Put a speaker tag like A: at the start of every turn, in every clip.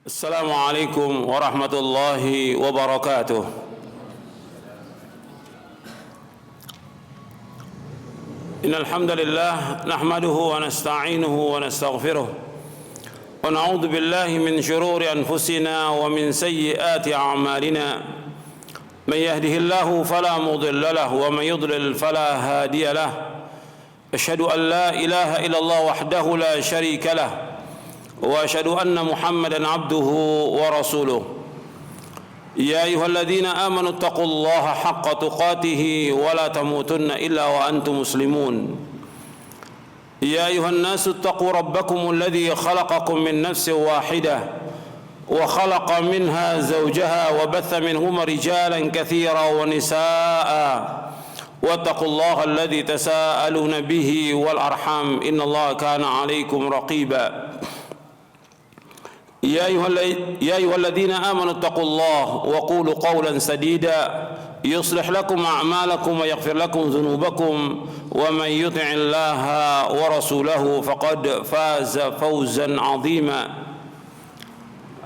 A: السلام عليكم ورحمة الله وبركاته. إن الحمد لله نحمده ونستعينه ونستغفره ونعوذ بالله من شرور أنفسنا ومن سيئات أعمالنا. من يهده الله فلا مضل له ومن يضلل فلا هادي له. أشهد أن لا إله إلا الله وحده لا شريك له وأشهد أن محمدا عبده ورسوله. يا أيها الذين آمنوا اتقوا الله حق تقاته ولا تموتن إلا وأنتم مسلمون. يا أيها الناس اتقوا ربكم الذي خلقكم من نفس واحدة وخلق منها زوجها وبث منهما رجالا كثيرا ونساء واتقوا الله الذي تساءلون به والأرحام إن الله كان عليكم رقيبا. يا أيها الذين آمنوا اتقوا الله وقولوا قولا سديدا يصلح لكم أعمالكم ويغفر لكم ذنوبكم ومن يطع الله ورسوله فقد فاز فوزا عظيما.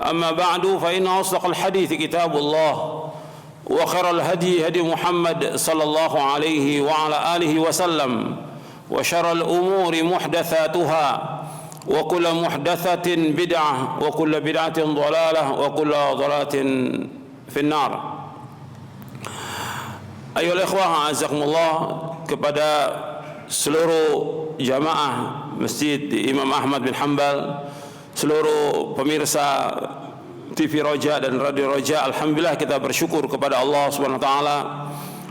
A: أما بعد فإن أصدق الحديث كتاب الله وخير الهدي هدي محمد صلى الله عليه وعلى آله وسلم وشر الأمور محدثاتها وكل محدثة بدعة وكل بدعة ضلالة وكل ضلالة في النار. Ayolah ikhwah azakumullah, kepada seluruh jamaah Masjid Imam Ahmad bin Hanbal, seluruh pemirsa TV Roja dan Radio Roja, alhamdulillah kita bersyukur kepada Allah Subhanahu wa taala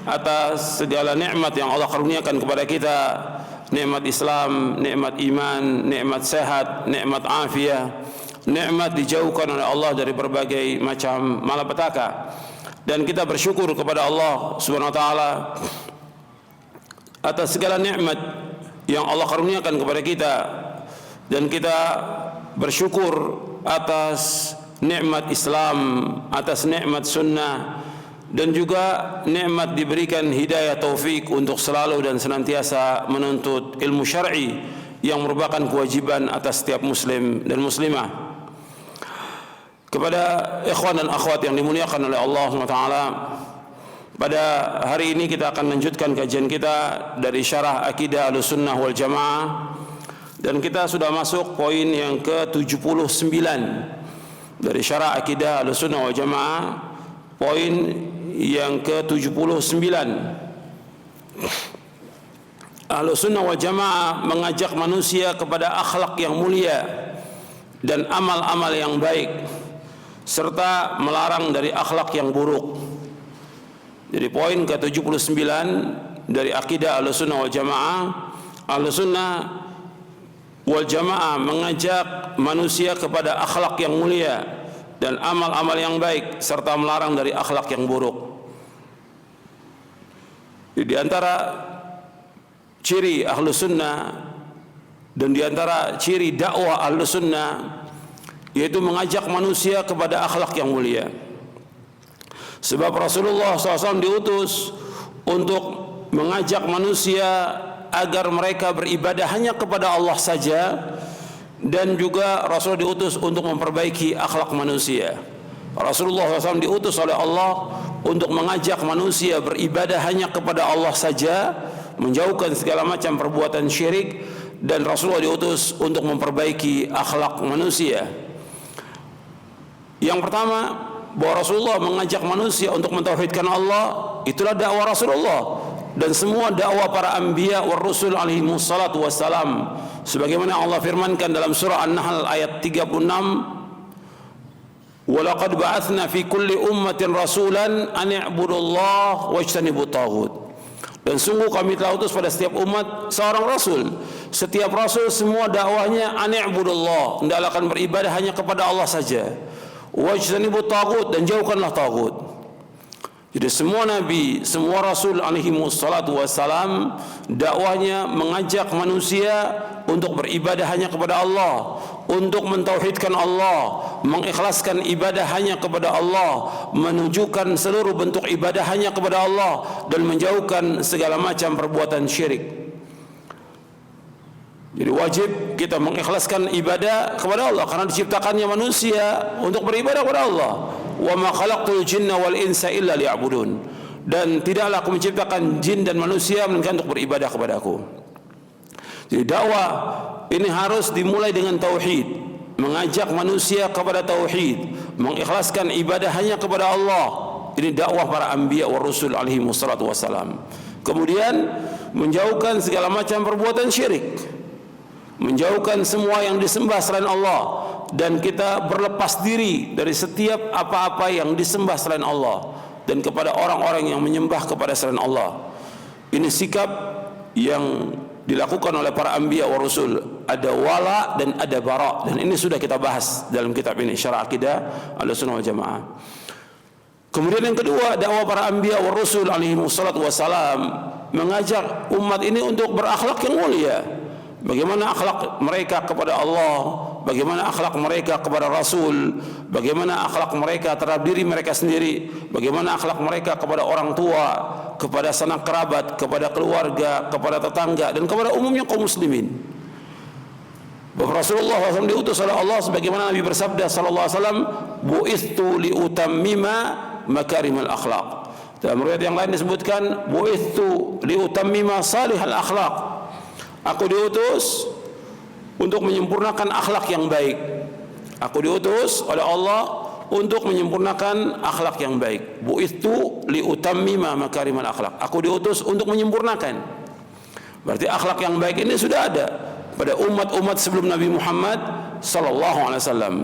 A: atas segala nikmat yang Allah karuniakan kepada kita. Nikmat Islam, nikmat iman, nikmat sehat, nikmat afiah, nikmat dijauhkan oleh Allah dari berbagai macam malapetaka. Dan kita bersyukur kepada Allah Subhanahu wa taala atas segala nikmat yang Allah karuniakan kepada kita, dan kita bersyukur atas nikmat Islam, atas nikmat sunnah, dan juga nikmat diberikan hidayah taufik untuk selalu dan senantiasa menuntut ilmu syar'i yang merupakan kewajiban atas setiap muslim dan muslimah. Kepada ikhwan dan akhwat yang dimuliakan oleh Allah SWT, pada hari ini kita akan lanjutkan kajian kita dari syarah Aqidah Ahlussunnah wal Jamaah, dan kita sudah masuk poin yang ke-79 dari syarah Aqidah Ahlussunnah wal Jamaah, poin yang ke-79. Ahlussunnah wal Jamaah mengajak manusia kepada akhlak yang mulia dan amal-amal yang baik, serta melarang dari akhlak yang buruk. Jadi poin ke-79 dari akidah Ahlussunnah wal Jamaah, Ahlussunnah wal Jamaah mengajak manusia kepada akhlak yang mulia dan amal-amal yang baik, serta melarang dari akhlak yang buruk. Di antara ciri Ahlussunnah dan di antara ciri dakwah Ahlussunnah yaitu mengajak manusia kepada akhlak yang mulia. Sebab Rasulullah SAW diutus untuk mengajak manusia agar mereka beribadah hanya kepada Allah saja, dan juga Rasul diutus untuk memperbaiki akhlak manusia. Rasulullah SAW diutus oleh Allah untuk mengajak manusia beribadah hanya kepada Allah saja, menjauhkan segala macam perbuatan syirik, dan Rasulullah diutus untuk memperbaiki akhlak manusia. Yang pertama, bahwa Rasulullah mengajak manusia untuk mentauhidkan Allah, itulah dakwah Rasulullah dan semua dakwah para anbiya war rusul alaihi wassalatu wassalam. Sebagaimana Allah firmankan dalam surah An-Nahl ayat 36, "Walaqad ba'atsna fi kulli ummatin rasulan an i'budullaha wajtanibut taghut." Dan sungguh kami telah utus pada setiap umat seorang rasul. Setiap rasul semua dakwahnya an i'budullah, hendaklah akan beribadah hanya kepada Allah saja. Wajtanibut taghut, dan jauhkanlah taghut. Jadi semua nabi, semua rasul alaihi wassalatu wassalam dakwahnya mengajak manusia untuk beribadah hanya kepada Allah, untuk mentauhidkan Allah, mengikhlaskan ibadah hanya kepada Allah, menunjukkan seluruh bentuk ibadah hanya kepada Allah, dan menjauhkan segala macam perbuatan syirik. Jadi wajib kita mengikhlaskan ibadah kepada Allah karena diciptakannya manusia untuk beribadah kepada Allah. Wa ma khalaqtul jinna wal insa illa liya'budun. Dan tidaklah aku menciptakan jin dan manusia melainkan untuk beribadah kepadaku. Jadi dakwah ini harus dimulai dengan tauhid, mengajak manusia kepada tauhid, mengikhlaskan ibadah hanya kepada Allah. Ini dakwah para anbiya wa rasul alaihi wassalatu wassalam. Kemudian menjauhkan segala macam perbuatan syirik, menjauhkan semua yang disembah selain Allah, dan kita berlepas diri dari setiap apa-apa yang disembah selain Allah dan kepada orang-orang yang menyembah kepada selain Allah. Ini sikap yang dilakukan oleh para anbiya wa rasul. Ada wala dan ada bara, dan ini sudah kita bahas dalam kitab ini, Syarah Aqidah Ahlussunnah wal Jamaah. Kemudian yang kedua, dakwah para anbiya wa rasul alaihi wassalatu wassalam mengajak umat ini untuk berakhlak yang mulia. Bagaimana akhlak mereka kepada Allah, bagaimana akhlak mereka kepada Rasul, bagaimana akhlak mereka terhadap diri mereka sendiri, bagaimana akhlak mereka kepada orang tua, kepada sanak kerabat, kepada keluarga, kepada tetangga, dan kepada umumnya kaum muslimin. Bahwa Rasulullah SAW diutus oleh Allah sebagaimana Nabi bersabda sallallahu alaihi wasallam, "Bu'itstu liutammima makarimal akhlaq." Dalam riwayat yang lain disebutkan, "Bu'itstu liutammima salihal akhlaq." Aku diutus untuk menyempurnakan akhlak yang baik. Aku diutus oleh Allah untuk menyempurnakan akhlak yang baik. Bu'itstu liutammima makarimal akhlaq. Aku diutus untuk menyempurnakan. Berarti akhlak yang baik ini sudah ada pada umat-umat sebelum Nabi Muhammad sallallahu alaihi wasallam.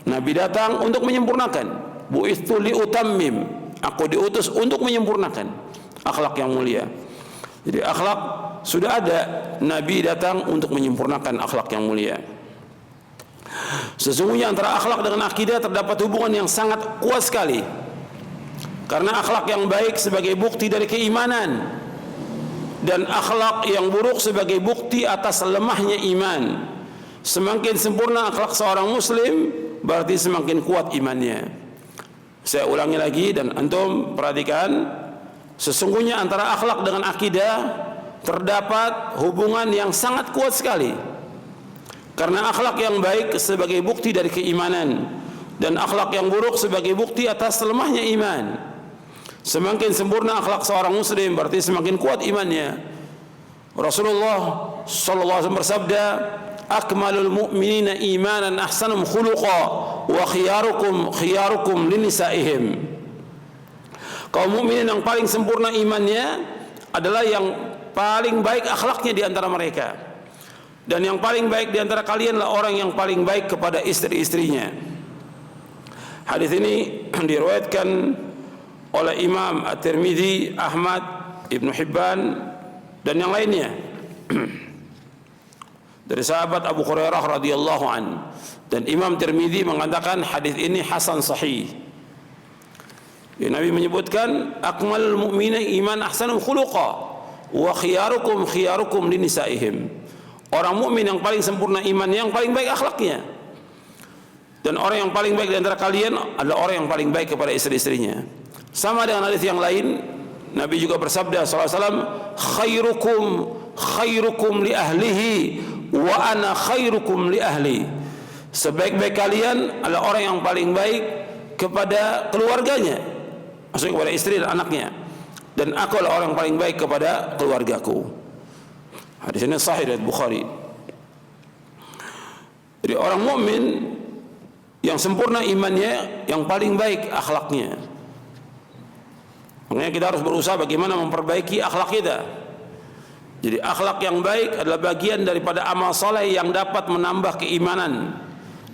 A: Nabi datang untuk menyempurnakan. Bu'itstu liutammim. Aku diutus untuk menyempurnakan akhlak yang mulia. Jadi akhlak sudah ada, Nabi datang untuk menyempurnakan akhlak yang mulia. Sesungguhnya antara akhlak dengan akidah terdapat hubungan yang sangat kuat sekali. Karena akhlak yang baik sebagai bukti dari keimanan, dan akhlak yang buruk sebagai bukti atas lemahnya iman. Semakin sempurna akhlak seorang muslim, berarti semakin kuat imannya. Saya ulangi lagi dan antum perhatikan. Sesungguhnya antara akhlak dengan akidah terdapat hubungan yang sangat kuat sekali. Karena akhlak yang baik sebagai bukti dari keimanan, dan akhlak yang buruk sebagai bukti atas lemahnya iman. Semakin sempurna akhlak seorang muslim, berarti semakin kuat imannya. Rasulullah sallallahu alaihi wasallam bersabda, "Akmalul mu'minina imanan ahsanum khuluqa wa khiyarukum linisaihim." Kaum mukminin yang paling sempurna imannya adalah yang paling baik akhlaknya di antara mereka. Dan yang paling baik di antara kalian adalah orang yang paling baik kepada istri-istrinya. Hadis ini diriwayatkan oleh Imam At-Tirmidzi, Ahmad, Ibnu Hibban, dan yang lainnya dari sahabat Abu Hurairah radhiyallahu an. Dan Imam Tirmidzi mengatakan hadis ini hasan sahih. Ya, Nabi menyebutkan akmalul mu'mina iman ahsanum khuluqa wa khiyarukum linisaihim. Orang mukmin yang paling sempurna imannya, yang paling baik akhlaknya. Dan orang yang paling baik di antara kalian adalah orang yang paling baik kepada istri-istrinya. Sama dengan hadis yang lain, Nabi juga bersabda sallallahu alaihi wasallam, khairukum li ahlihi wa ana khairukum li ahli. Sebaik-baik kalian adalah orang yang paling baik kepada keluarganya, maksudnya kepada istri dan anaknya, dan aku adalah orang yang paling baik kepada keluargaku. Hadis ini sahih dari Bukhari. Jadi orang mukmin yang sempurna imannya, yang paling baik akhlaknya. Makanya kita harus berusaha bagaimana memperbaiki akhlak kita. Jadi akhlak yang baik adalah bagian daripada amal saleh yang dapat menambah keimanan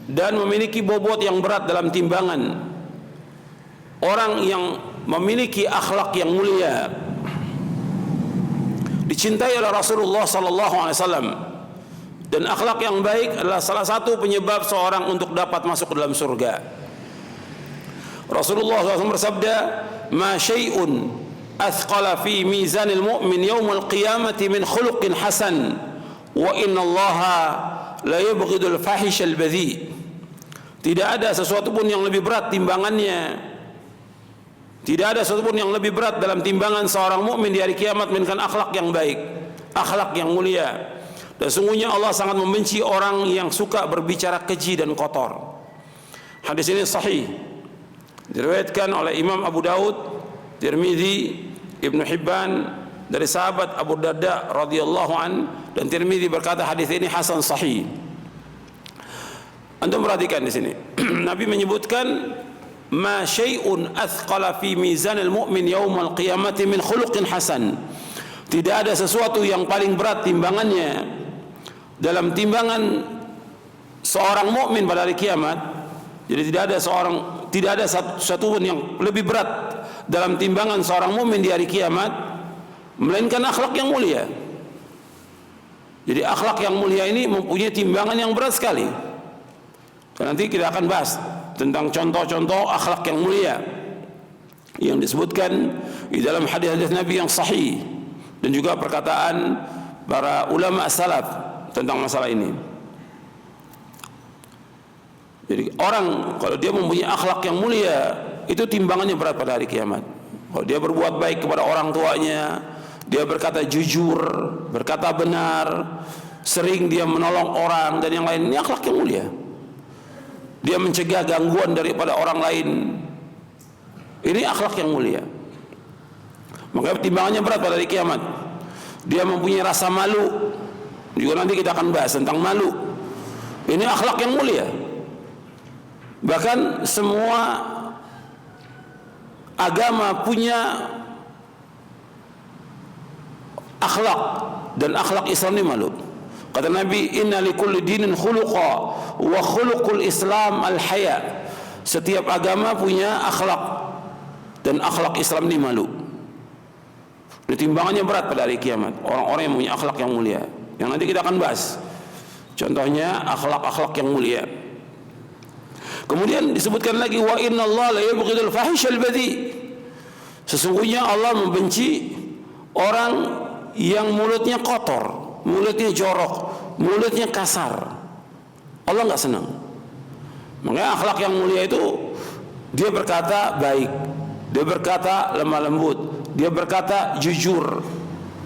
A: dan memiliki bobot yang berat dalam timbangan. Orang yang memiliki akhlak yang mulia dicintai oleh Rasulullah sallallahu alaihi wasallam, dan akhlak yang baik adalah salah satu penyebab seorang untuk dapat masuk ke dalam surga. Rasulullah SAW bersabda, "Ma syai'un athqala fi mizanil mu'min yaumil qiyamati min khuluqin hasan, wa inna Allaha la yubghidul fahishal badhi." Tidak ada sesuatu pun yang lebih berat timbangannya. Tidak ada sesuatu pun yang lebih berat dalam timbangan seorang mukmin di hari kiamat melainkan akhlak yang baik, akhlak yang mulia. Dan sungguhnya Allah sangat membenci orang yang suka berbicara keji dan kotor. Hadis ini sahih, diriwayatkan oleh Imam Abu Daud, Tirmidzi, Ibnu Hibban dari sahabat Abu Darda radhiyallahu an, dan Tirmidzi berkata hadis ini hasan sahih. Antum perhatikan di sini. Nabi menyebutkan ma syai'un athqala fi mizanil mu'min yaumal qiyamati min khuluqin hasan. Tidak ada sesuatu yang paling berat timbangannya dalam timbangan seorang mukmin pada hari kiamat. Jadi tidak ada satu pun yang lebih berat dalam timbangan seorang mukmin di hari kiamat melainkan akhlak yang mulia. Jadi akhlak yang mulia ini mempunyai timbangan yang berat sekali. Dan nanti kita akan bahas tentang contoh-contoh akhlak yang mulia yang disebutkan di dalam hadis-hadis Nabi yang sahih dan juga perkataan para ulama salaf tentang masalah ini. Jadi orang kalau dia mempunyai akhlak yang mulia, itu timbangannya berat pada hari kiamat. Kalau dia berbuat baik kepada orang tuanya, dia berkata jujur, berkata benar, sering dia menolong orang dan yang lain, ini akhlak yang mulia. Dia mencegah gangguan daripada orang lain, ini akhlak yang mulia. Maka timbangannya berat pada hari kiamat. Dia mempunyai rasa malu, juga nanti kita akan bahas tentang malu. Ini akhlak yang mulia. Bahkan semua agama punya akhlak, dan akhlak Islam ini malu. Kata Nabi, inna likulli dinin khuluqa wa khuluqul Islam al-haya. Setiap agama punya akhlak, dan akhlak Islam ini malu. Timbangannya berat pada hari kiamat orang-orang yang punya akhlak yang mulia, yang nanti kita akan bahas contohnya akhlak-akhlak yang mulia. Kemudian disebutkan lagi, wa innallaha la yubghidul fahishal badhi. Sesungguhnya Allah membenci orang yang mulutnya kotor, mulutnya jorok, mulutnya kasar. Allah enggak senang. Makanya akhlak yang mulia itu dia berkata baik, dia berkata lemah lembut, dia berkata jujur.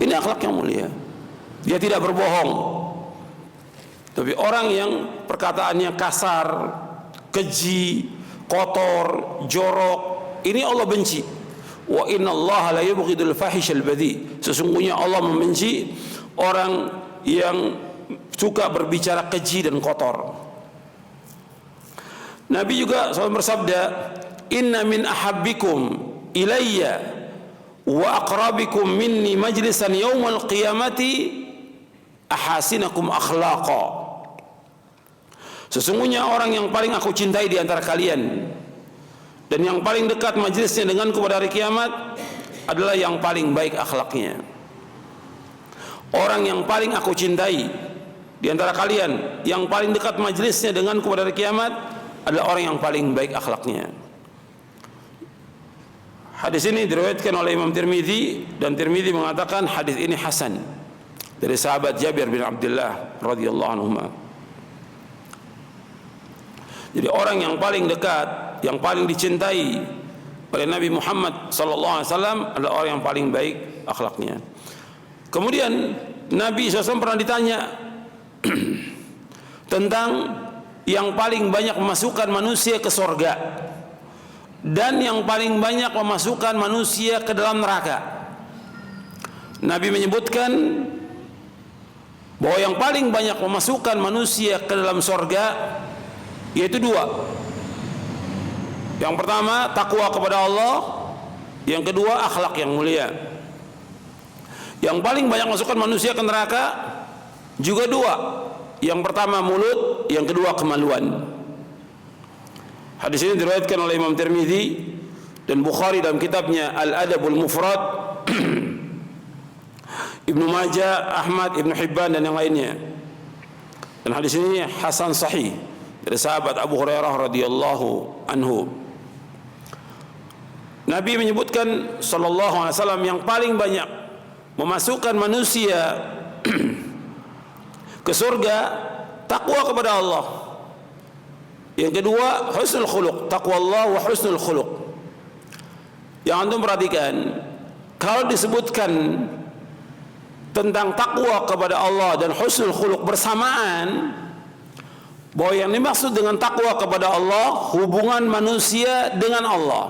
A: Ini akhlak yang mulia. Dia tidak berbohong. Tapi orang yang perkataannya kasar, keji, kotor, jorok, ini Allah benci. Wa innallaha la yubghidul fahishal badhi. Sesungguhnya Allah membenci orang yang suka berbicara keji dan kotor. Nabi juga SAW bersabda, inna min ahabbikum ilayya wa aqrabikum minni majlisan yaumal qiyamati ahasinakum akhlaqa. Sesungguhnya orang yang paling aku cintai di antara kalian dan yang paling dekat majlisnya denganku pada hari kiamat adalah yang paling baik akhlaknya. Orang yang paling aku cintai di antara kalian, yang paling dekat majlisnya denganku pada hari kiamat adalah orang yang paling baik akhlaknya. Hadis ini diriwayatkan oleh Imam Tirmidzi, dan Tirmidzi mengatakan hadis ini hasan dari sahabat Jabir bin Abdullah radhiyallahu anhu. Jadi orang yang paling dekat, yang paling dicintai oleh Nabi Muhammad sallallahu alaihi wasallam adalah orang yang paling baik akhlaknya. Kemudian Nabi SAW pernah ditanya tentang yang paling banyak memasukkan manusia ke surga dan yang paling banyak memasukkan manusia ke dalam neraka. Nabi menyebutkan bahwa yang paling banyak memasukkan manusia ke dalam surga yaitu dua. Yang pertama takwa kepada Allah, yang kedua akhlak yang mulia. Yang paling banyak masukkan manusia ke neraka juga dua. Yang pertama mulut, yang kedua kemaluan. Hadis ini diriwayatkan oleh Imam Tirmidzi dan Bukhari dalam kitabnya Al-Adabul Mufrad, Ibnu Majah, Ahmad, Ibnu Hibban dan yang lainnya. Dan hadis ini hasan sahih dari sahabat Abu Hurairah radhiyallahu anhu. Nabi menyebutkan sallallahu alaihi wasallam yang paling banyak memasukkan manusia ke surga takwa kepada Allah. Yang kedua husnul khuluq, takwa Allah wa husnul khuluq. Yang antum perhatikan, kalau disebutkan tentang takwa kepada Allah dan husnul khuluq bersamaan, bahwa yang dimaksud dengan takwa kepada Allah hubungan manusia dengan Allah,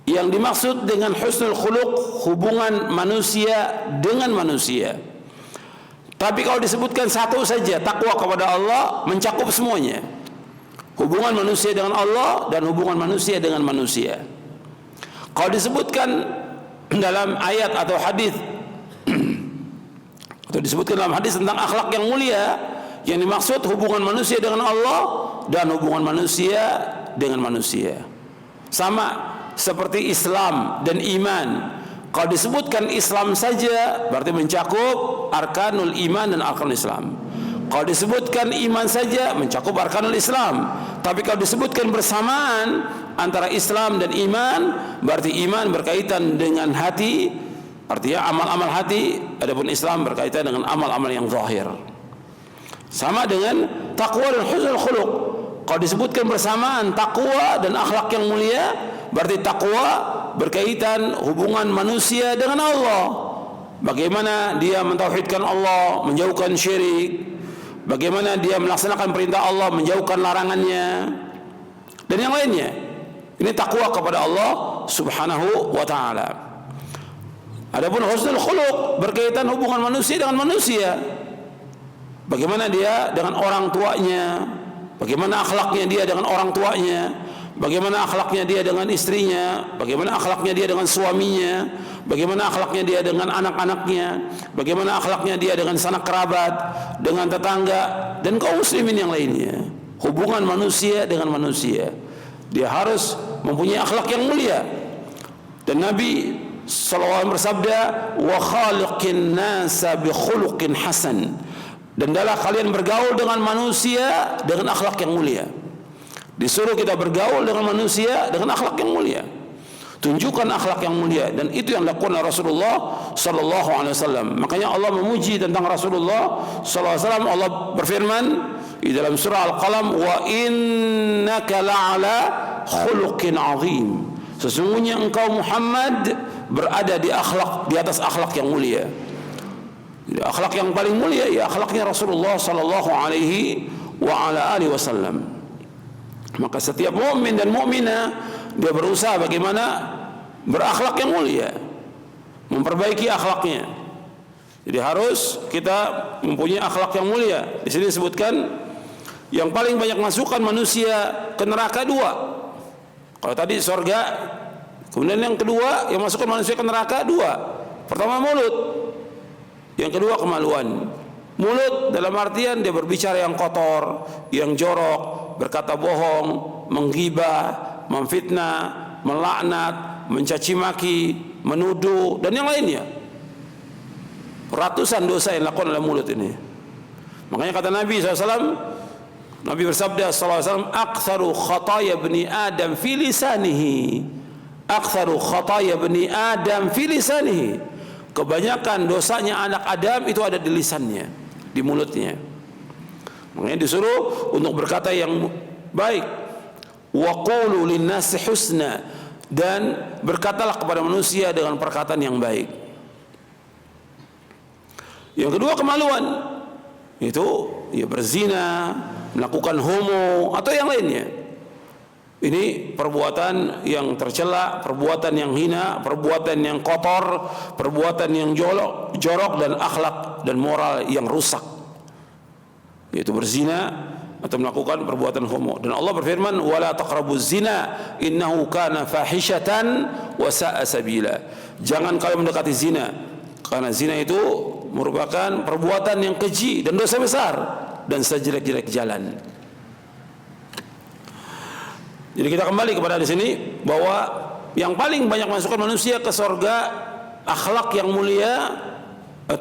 A: yang dimaksud dengan husnul khuluq hubungan manusia dengan manusia. Tapi kalau disebutkan satu saja, takwa kepada Allah mencakup semuanya, hubungan manusia dengan Allah dan hubungan manusia dengan manusia. Kalau disebutkan dalam ayat atau hadis atau disebutkan dalam hadis tentang akhlak yang mulia, yang dimaksud hubungan manusia dengan Allah dan hubungan manusia dengan manusia. Sama seperti Islam dan iman. Kalau disebutkan Islam saja berarti mencakup arkanul iman dan arkanul Islam. Kalau disebutkan iman saja mencakup arkanul Islam. Tapi kalau disebutkan bersamaan antara Islam dan iman, berarti iman berkaitan dengan hati, artinya amal-amal hati, adapun Islam berkaitan dengan amal-amal yang zahir. Sama dengan takwa dan husnul khuluq. Kalau disebutkan bersamaan takwa dan akhlak yang mulia, berarti takwa berkaitan hubungan manusia dengan Allah. Bagaimana dia mentauhidkan Allah, menjauhkan syirik, bagaimana dia melaksanakan perintah Allah, menjauhkan larangannya, dan yang lainnya. Ini takwa kepada Allah Subhanahu wa ta'ala. Adapun husnul khuluq berkaitan hubungan manusia dengan manusia. Bagaimana dia dengan orang tuanya, bagaimana akhlaknya dia dengan orang tuanya, bagaimana akhlaknya dia dengan istrinya, bagaimana akhlaknya dia dengan suaminya, bagaimana akhlaknya dia dengan anak-anaknya, bagaimana akhlaknya dia dengan sanak kerabat, dengan tetangga, dan kaum muslimin yang lainnya. Hubungan manusia dengan manusia, dia harus mempunyai akhlak yang mulia. Dan Nabi SAW bersabda, wa khaliqin nasa bi khuluqin hasan, dan adalah kalian bergaul dengan manusia dengan akhlak yang mulia. Disuruh kita bergaul dengan manusia dengan akhlak yang mulia. Tunjukkan akhlak yang mulia, dan itu yang dilakukan oleh Rasulullah sallallahu alaihi wasallam. Makanya Allah memuji tentang Rasulullah sallallahu alaihi wasallam. Allah berfirman di dalam surah Al-Qalam, wa innaka la'ala khuluqin azim. Sesungguhnya engkau Muhammad berada di atas akhlak yang mulia. Akhlak yang paling mulia ya akhlaknya Rasulullah sallallahu alaihi wa ala alihi wasallam. Maka setiap mukmin dan mukminah dia berusaha bagaimana berakhlak yang mulia, memperbaiki akhlaknya. Jadi harus kita mempunyai akhlak yang mulia. Di sini disebutkan yang paling banyak masukkan manusia ke neraka dua. Kalau tadi surga, kemudian yang kedua yang masukkan manusia ke neraka dua. Pertama mulut, yang kedua kemaluan. Mulut dalam artian dia berbicara yang kotor, yang jorok, berkata bohong, menggibah, memfitnah, melaknat, mencaci maki, menuduh, dan yang lainnya. Ratusan dosa yang dilakukan oleh mulut ini. Makanya kata Nabi SAW, Nabi bersabda SAW, aktsaru khataya bani Adam fi lisanihi. Aktsaru khataya bani Adam fi lisanihi. Kebanyakan dosanya anak Adam itu ada di lisannya, di mulutnya. Makanya disuruh untuk berkata yang baik. Wa qulu linnasi husna, dan berkatalah kepada manusia dengan perkataan yang baik. Yang kedua kemaluan, itu ya berzina, melakukan homo atau yang lainnya. Ini perbuatan yang tercela, perbuatan yang hina, perbuatan yang kotor, perbuatan yang jorok dan akhlak dan moral yang rusak, yaitu berzina atau melakukan perbuatan homo. Dan Allah berfirman, wala taqrabuz zina innahu kana fahishatan wa sa'a sabila. Jangan kalian mendekati zina, karena zina itu merupakan perbuatan yang keji dan dosa besar dan sejelek-jelek jalan. Jadi kita kembali kepada di sini bahwa yang paling banyak masukkan manusia ke surga akhlak yang mulia,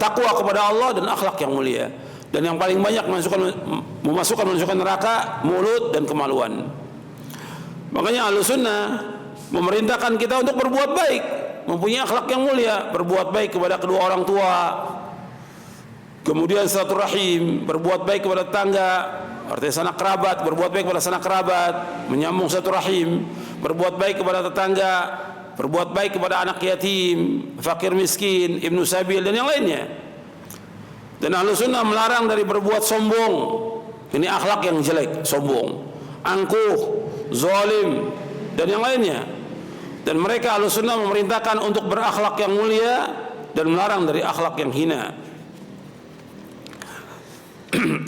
A: takwa kepada Allah dan akhlak yang mulia. Dan yang paling banyak memasukkan manusia neraka mulut dan kemaluan. Makanya Ahlussunnah memerintahkan kita untuk berbuat baik, mempunyai akhlak yang mulia, berbuat baik kepada kedua orang tua, kemudian silaturahim, berbuat baik kepada tetangga, artinya sanak kerabat, berbuat baik kepada sanak kerabat, menyambung silaturahim, berbuat baik kepada tetangga, berbuat baik kepada anak yatim, fakir miskin, ibnu sabil dan yang lainnya. Dan ahlu sunnah melarang dari berbuat sombong. Ini akhlak yang jelek, sombong, angkuh, zalim dan yang lainnya. Dan mereka ahlu sunnah memerintahkan untuk berakhlak yang mulia dan melarang dari akhlak yang hina.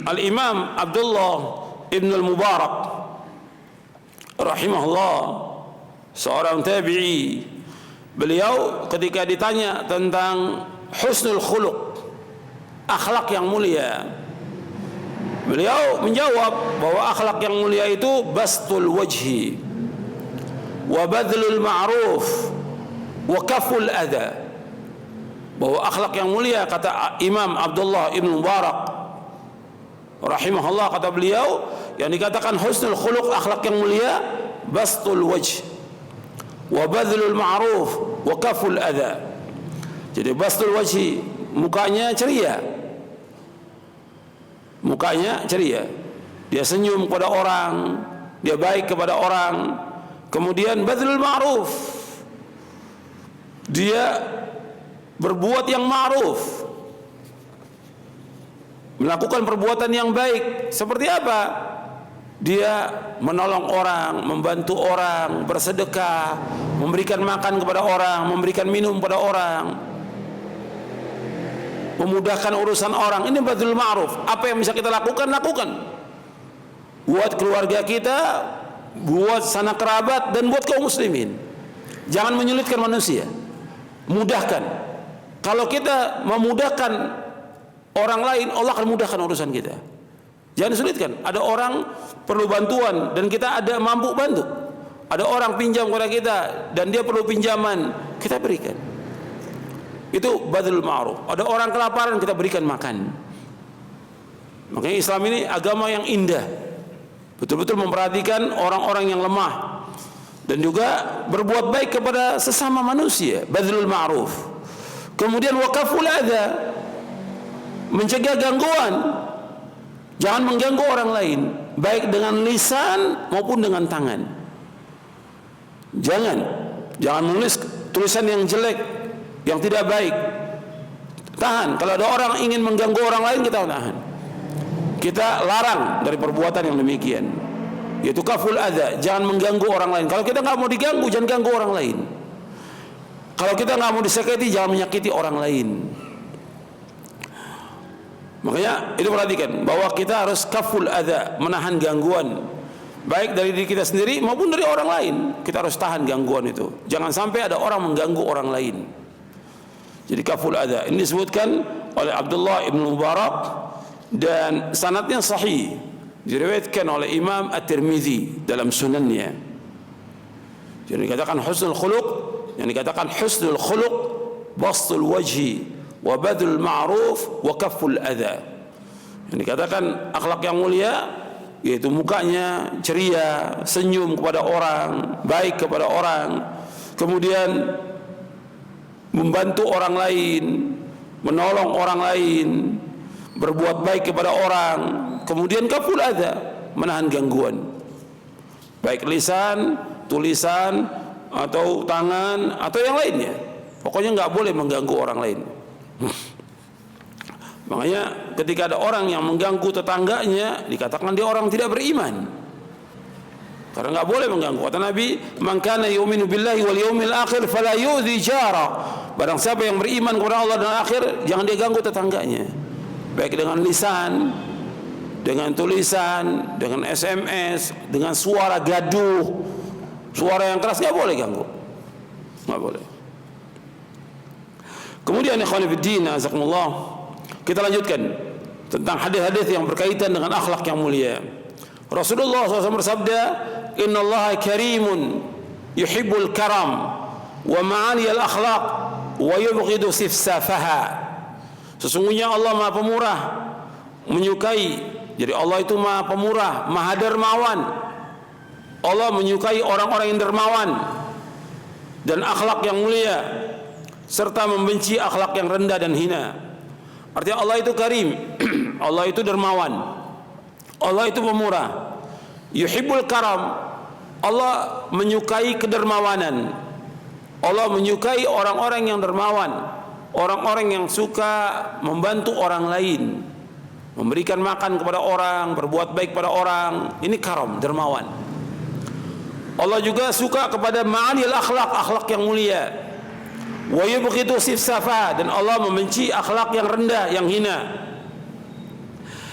A: Al-Imam Abdullah ibn al-Mubarak rahimahullah, seorang tabi'i, beliau ketika ditanya tentang husnul khuluq, akhlak yang mulia, beliau menjawab bahwa akhlak yang mulia itu bastul wajhi wa badlul ma'ruf wa kaful adha. Bahwa akhlak yang mulia, kata Imam Abdullah ibn Mubarak rahimahullah, kata beliau, yang dikatakan husnul khuluq, akhlak yang mulia, bastul wajh wa badlul ma'ruf wa kaful adha. Jadi bastul wajhi, mukanya ceria, mukanya ceria, dia senyum kepada orang, dia baik kepada orang. Kemudian badlul ma'ruf, dia berbuat yang ma'ruf, melakukan perbuatan yang baik. Seperti apa? Dia menolong orang, membantu orang, bersedekah, memberikan makan kepada orang, memberikan minum kepada orang, memudahkan urusan orang. Ini badlul ma'ruf. Apa yang bisa kita lakukan, lakukan. Buat keluarga kita, buat sanak kerabat, dan buat kaum muslimin. Jangan menyulitkan manusia, mudahkan. Kalau kita memudahkan orang lain, Allah akan mudahkan urusan kita. Jangan sulitkan. Ada orang perlu bantuan dan kita ada mampu bantu. Ada orang pinjam kepada kita dan dia perlu pinjaman, kita berikan. Itu badlul ma'ruf. Ada orang kelaparan, kita berikan makan. Makanya Islam ini agama yang indah, betul-betul memperhatikan orang-orang yang lemah dan juga berbuat baik kepada sesama manusia, badlul ma'ruf. Kemudian wakaful adha, mencegah gangguan. Jangan mengganggu orang lain, baik dengan lisan maupun dengan tangan. Jangan menulis tulisan yang jelek, yang tidak baik. Tahan. Kalau ada orang ingin mengganggu orang lain, kita tahan. Kita larang dari perbuatan yang demikian, yaitu kaful adha. Jangan mengganggu orang lain. Kalau kita nggak mau diganggu, jangan ganggu orang lain. Kalau kita nggak mau disakiti, jangan menyakiti orang lain. Makanya itu perhatikan bahwa kita harus kaful adha, menahan gangguan, baik dari diri kita sendiri maupun dari orang lain. Kita harus tahan gangguan itu. Jangan sampai ada orang mengganggu orang lain. Jadi kaful adha ini disebutkan oleh Abdullah ibn Mubarak dan sanadnya sahih, diriwayatkan oleh Imam At-Tirmidzi dalam sunannya. Jadi dikatakan husnul khuluq, yang dikatakan husnul khuluq bastul wajhi wa badlul ma'ruf wa kafful adha. Yang dikatakan akhlak yang mulia, yaitu mukanya ceria, senyum kepada orang, baik kepada orang, kemudian membantu orang lain, menolong orang lain, berbuat baik kepada orang, kemudian kafful adha, menahan gangguan, baik lisan, tulisan, atau tangan, atau yang lainnya. Pokoknya nggak boleh mengganggu orang lain. Makanya ketika ada orang yang mengganggu tetangganya, dikatakan dia orang tidak beriman, karena nggak boleh mengganggu. Kata Nabi, "Man kana yu'minu billahi wal yawmil akhir fala yu'dhi jara." Barang siapa yang beriman kepada Allah dan akhir, jangan dia ganggu tetangganya, baik dengan lisan, dengan tulisan, dengan SMS, dengan suara gaduh, suara yang keras, nggak boleh ganggu, nggak boleh. Kemudian ikhwan fillah, azakumullah, kita lanjutkan tentang hadis-hadis yang berkaitan dengan akhlak yang mulia. Rasulullah SAW bersabda, "Inna Allah karimun yuhibbul karam wa ma'aliyal akhlaq wa yubghidu sifsafaha." Sesungguhnya Allah Maha Pemurah, menyukai. Jadi Allah itu Maha Pemurah, Maha Dermawan. Allah menyukai orang-orang yang dermawan dan akhlak yang mulia, serta membenci akhlak yang rendah dan hina. Artinya Allah itu karim, Allah itu dermawan, Allah itu pemurah. Yuhibbul karam, Allah menyukai kedermawanan. Allah menyukai orang-orang yang dermawan, orang-orang yang suka membantu orang lain, memberikan makan kepada orang, berbuat baik pada orang. Ini karam, dermawan. Allah juga suka kepada ma'alil akhlak, akhlak yang mulia. Wa yubghidu sifsafa, dan Allah membenci akhlak yang rendah, yang hina.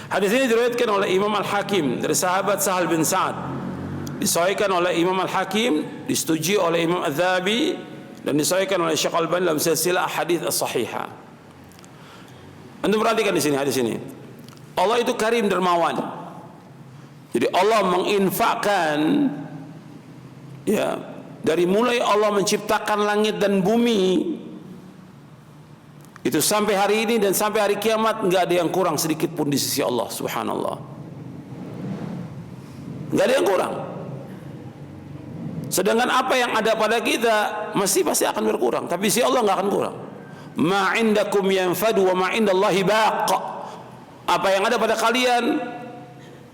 A: Hadis ini diriwayatkan oleh Imam Al-Hakim dari sahabat Sahal bin Sa'ad, disahihkan oleh Imam Al-Hakim, disetujui oleh Imam Adz-Dzahabi, dan disahihkan oleh Syekh Al-Albani dalam silsilah hadits as-sahihah. Anda perhatikan di sini hadis ini. Allah itu karim, dermawan. Jadi Allah menginfakkan, ya, dari mulai Allah menciptakan langit dan bumi itu sampai hari ini dan sampai hari kiamat, nggak ada yang kurang sedikit pun di sisi Allah Subhanallah. Nggak ada yang kurang. Sedangkan apa yang ada pada kita pasti akan berkurang, tapi si Allah nggak akan kurang. Ma indakum yanfadu wa ma indallahi baq. Apa yang ada pada kalian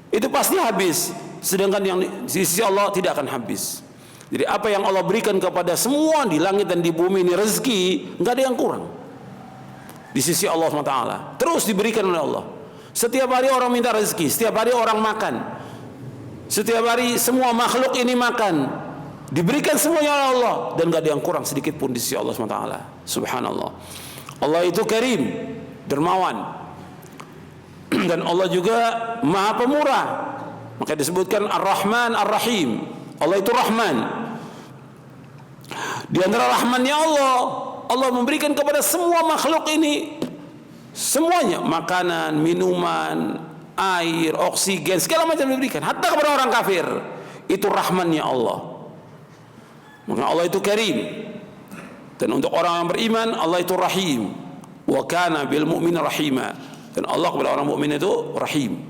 A: itu pasti habis, sedangkan yang di sisi Allah tidak akan habis. Jadi apa yang Allah berikan kepada semua di langit dan di bumi ini rezeki, nggak ada yang kurang di sisi Allah SWT. Terus diberikan oleh Allah. Setiap hari orang minta rezeki, setiap hari orang makan, setiap hari semua makhluk ini makan, diberikan semuanya oleh Allah, dan gak ada yang kurang sedikit pun di sisi Allah SWT. Subhanallah. Allah itu karim, dermawan, dan Allah juga maha pemurah. Maka disebutkan Ar-Rahman Ar-Rahim. Allah itu Rahman. Di antara rahmannya Allah memberikan kepada semua makhluk ini semuanya, makanan, minuman, air, oksigen, segala macam diberikan, hatta kepada orang kafir. Itu rahmannya Allah. Maka Allah itu karim, dan untuk orang yang beriman Allah itu rahim. Wa kana bil mu'mina rahima, dan Allah kepada orang mukmin itu rahim.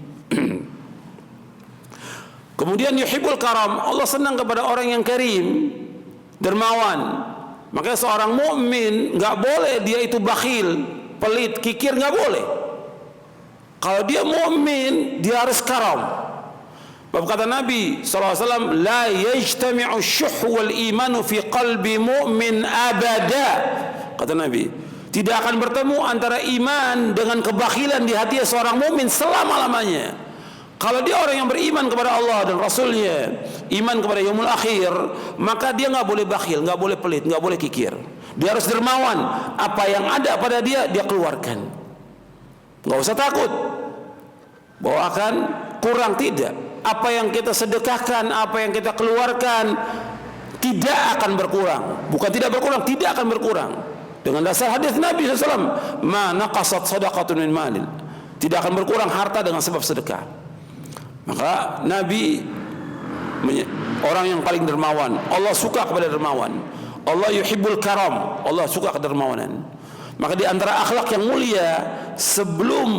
A: Kemudian yuhibbul karam, Allah senang kepada orang yang karim, dermawan. Makanya seorang mukmin nggak boleh dia itu bakhil, pelit, kikir, nggak boleh. Kalau dia mukmin dia harus karam. Sebab kata Nabi SAW, la yajtami'u syuh wal imanu fi qalbi mu'min abada. Kata Nabi, tidak akan bertemu antara iman dengan kebakhilan di hati seorang mukmin selama-lamanya. Kalau dia orang yang beriman kepada Allah dan Rasulnya, iman kepada yaumul akhir, maka dia nggak boleh bakhil, nggak boleh pelit, nggak boleh kikir. Dia harus dermawan. Apa yang ada pada dia keluarkan. Nggak usah takut bahwa akan kurang, tidak. Apa yang kita sedekahkan, apa yang kita keluarkan tidak akan berkurang. Bukan tidak berkurang, tidak akan berkurang. Dengan dasar hadis Nabi SAW, ma naqasat sadaqatun min malin. Tidak akan berkurang harta dengan sebab sedekah. Maka Nabi orang yang paling dermawan. Allah suka kepada dermawan. Allah yuhibbul karam, Allah suka kedermawanan. Maka di antara akhlak yang mulia sebelum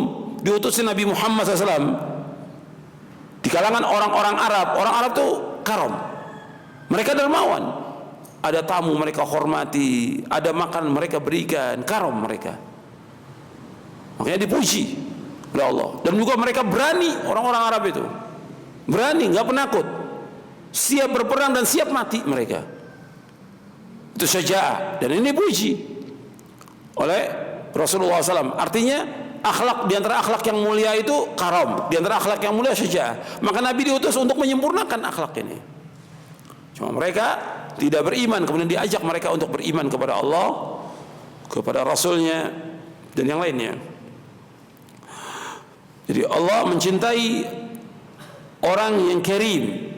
A: diutusnya Nabi Muhammad SAW, di kalangan orang Arab itu karam. Mereka dermawan. Ada tamu mereka hormati, ada makan mereka berikan, karam mereka. Makanya dipuji oleh Allah. Dan juga mereka berani, orang-orang Arab itu berani, nggak penakut, siap berperang dan siap mati mereka. Itu syaja'ah, dan ini puji oleh Rasulullah SAW. Artinya akhlak, di antara akhlak yang mulia itu karam, di antara akhlak yang mulia syaja'ah. Maka Nabi diutus untuk menyempurnakan akhlak ini. Cuma mereka tidak beriman, kemudian diajak mereka untuk beriman kepada Allah, kepada Rasulnya, dan yang lainnya. Jadi Allah mencintai orang yang karim,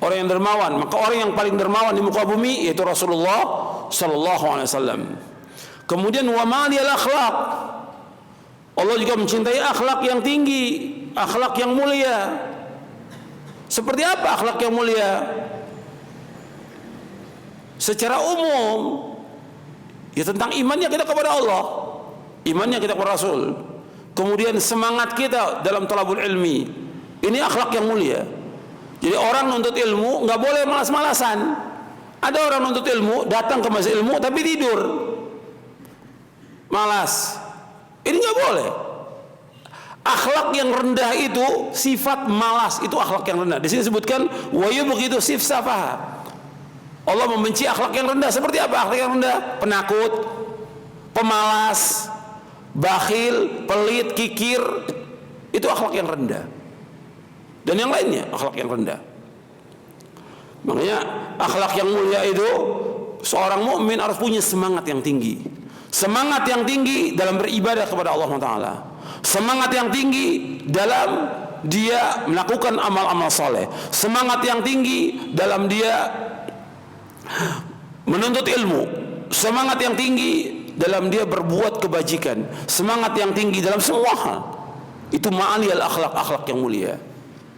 A: orang yang dermawan. Maka orang yang paling dermawan di muka bumi yaitu Rasulullah sallallahu alaihi wasallam. Kemudian wa ma'alil akhlaq, Allah juga mencintai akhlak yang tinggi, akhlak yang mulia. Seperti apa akhlak yang mulia? Secara umum ya tentang imannya kita kepada Allah, imannya kita kepada Rasul. Kemudian semangat kita dalam talabul ilmi, ini akhlak yang mulia. Jadi orang nuntut ilmu nggak boleh malas-malasan. Ada orang nuntut ilmu datang ke majelis ilmu tapi tidur, malas. Ini nggak boleh. Akhlak yang rendah itu sifat malas, itu akhlak yang rendah. Di sini disebutkan wa yubghidu sifsafaha. Allah membenci akhlak yang rendah. Seperti apa akhlak yang rendah? Penakut, pemalas, bakhil, pelit, kikir. Itu akhlak yang rendah. Dan yang lainnya akhlak yang rendah. Makanya akhlak yang mulia itu seorang mukmin harus punya semangat yang tinggi. Semangat yang tinggi dalam beribadah kepada Allah Ta'ala. Semangat yang tinggi dalam dia melakukan amal-amal soleh. Semangat yang tinggi dalam dia menuntut ilmu. Semangat yang tinggi dalam dia berbuat kebajikan. Semangat yang tinggi dalam semua hal. Itu ma'aliyal akhlak, akhlak yang mulia.